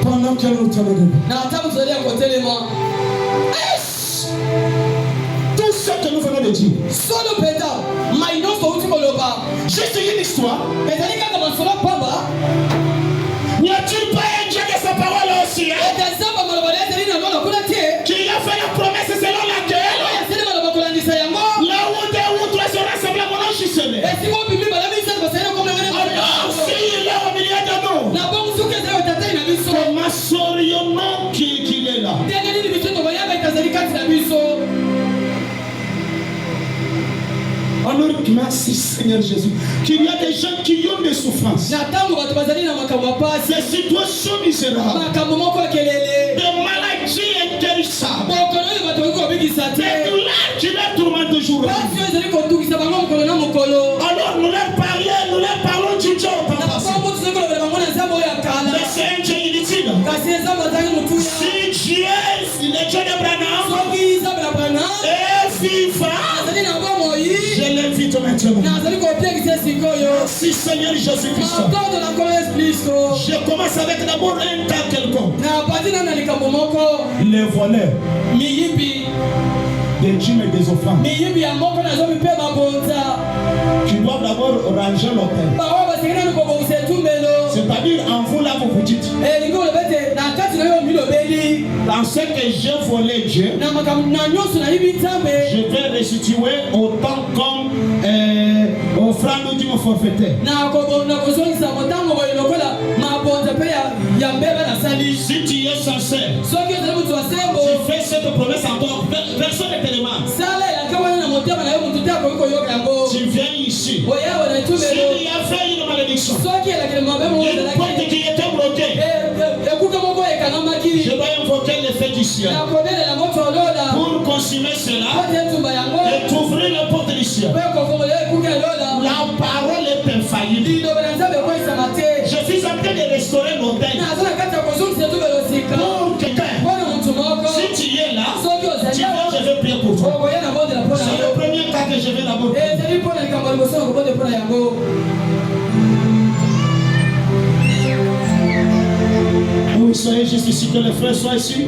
Pendant que nous te regardons. Tout ce que nous venons de dire. Juste une histoire. N'y a-t-il pas un Dieu de sa parole aussi? Qui a fait la promesse selon laquelle là où deux ou trois se rassemblent à mon nom, je serai. Alors s'il est au milieu de nous, comment saurions-nous qu'il est là? Alors merci Seigneur Jésus, qu'il y a des gens qui ont des souffrances, des situations misérables, des maladies inguérissables, des douleurs qui les tourmentent toujours. Alors nous leur parlons du Dieu au temps passé. Mais c'est un Dieu inutile. Si Dieu, le Dieu d'Abraham, est vivre, je l'invite maintenant. Merci Seigneur Jésus-Christ. Je commence avec d'abord un cas quelconque. Les voleurs des dîmes et des offrandes. Tu dois d'abord ranger l'autel. C'est-à-dire en vous là vous dites, dans ce que j'ai volé Dieu, je vais restituer autant comme offrande ou dîme forfaitaire. Si tu es sincère, tu fais cette promesse encore, personne ne te demande. Tu viens ici. S'il y a fait une malédiction, une porte qui était bloquée, je vais invoquer l'effet du ciel pour consommer cela et t'ouvrir la porte du ciel. La parole est infaillible. Je suis en train de restaurer l'autel pour quelqu'un. Si tu es là, tu viens, je vais prier pour toi. C'est le premier cas que je vais d'abord prier. Vous soyez juste ici, que les frères soient ici.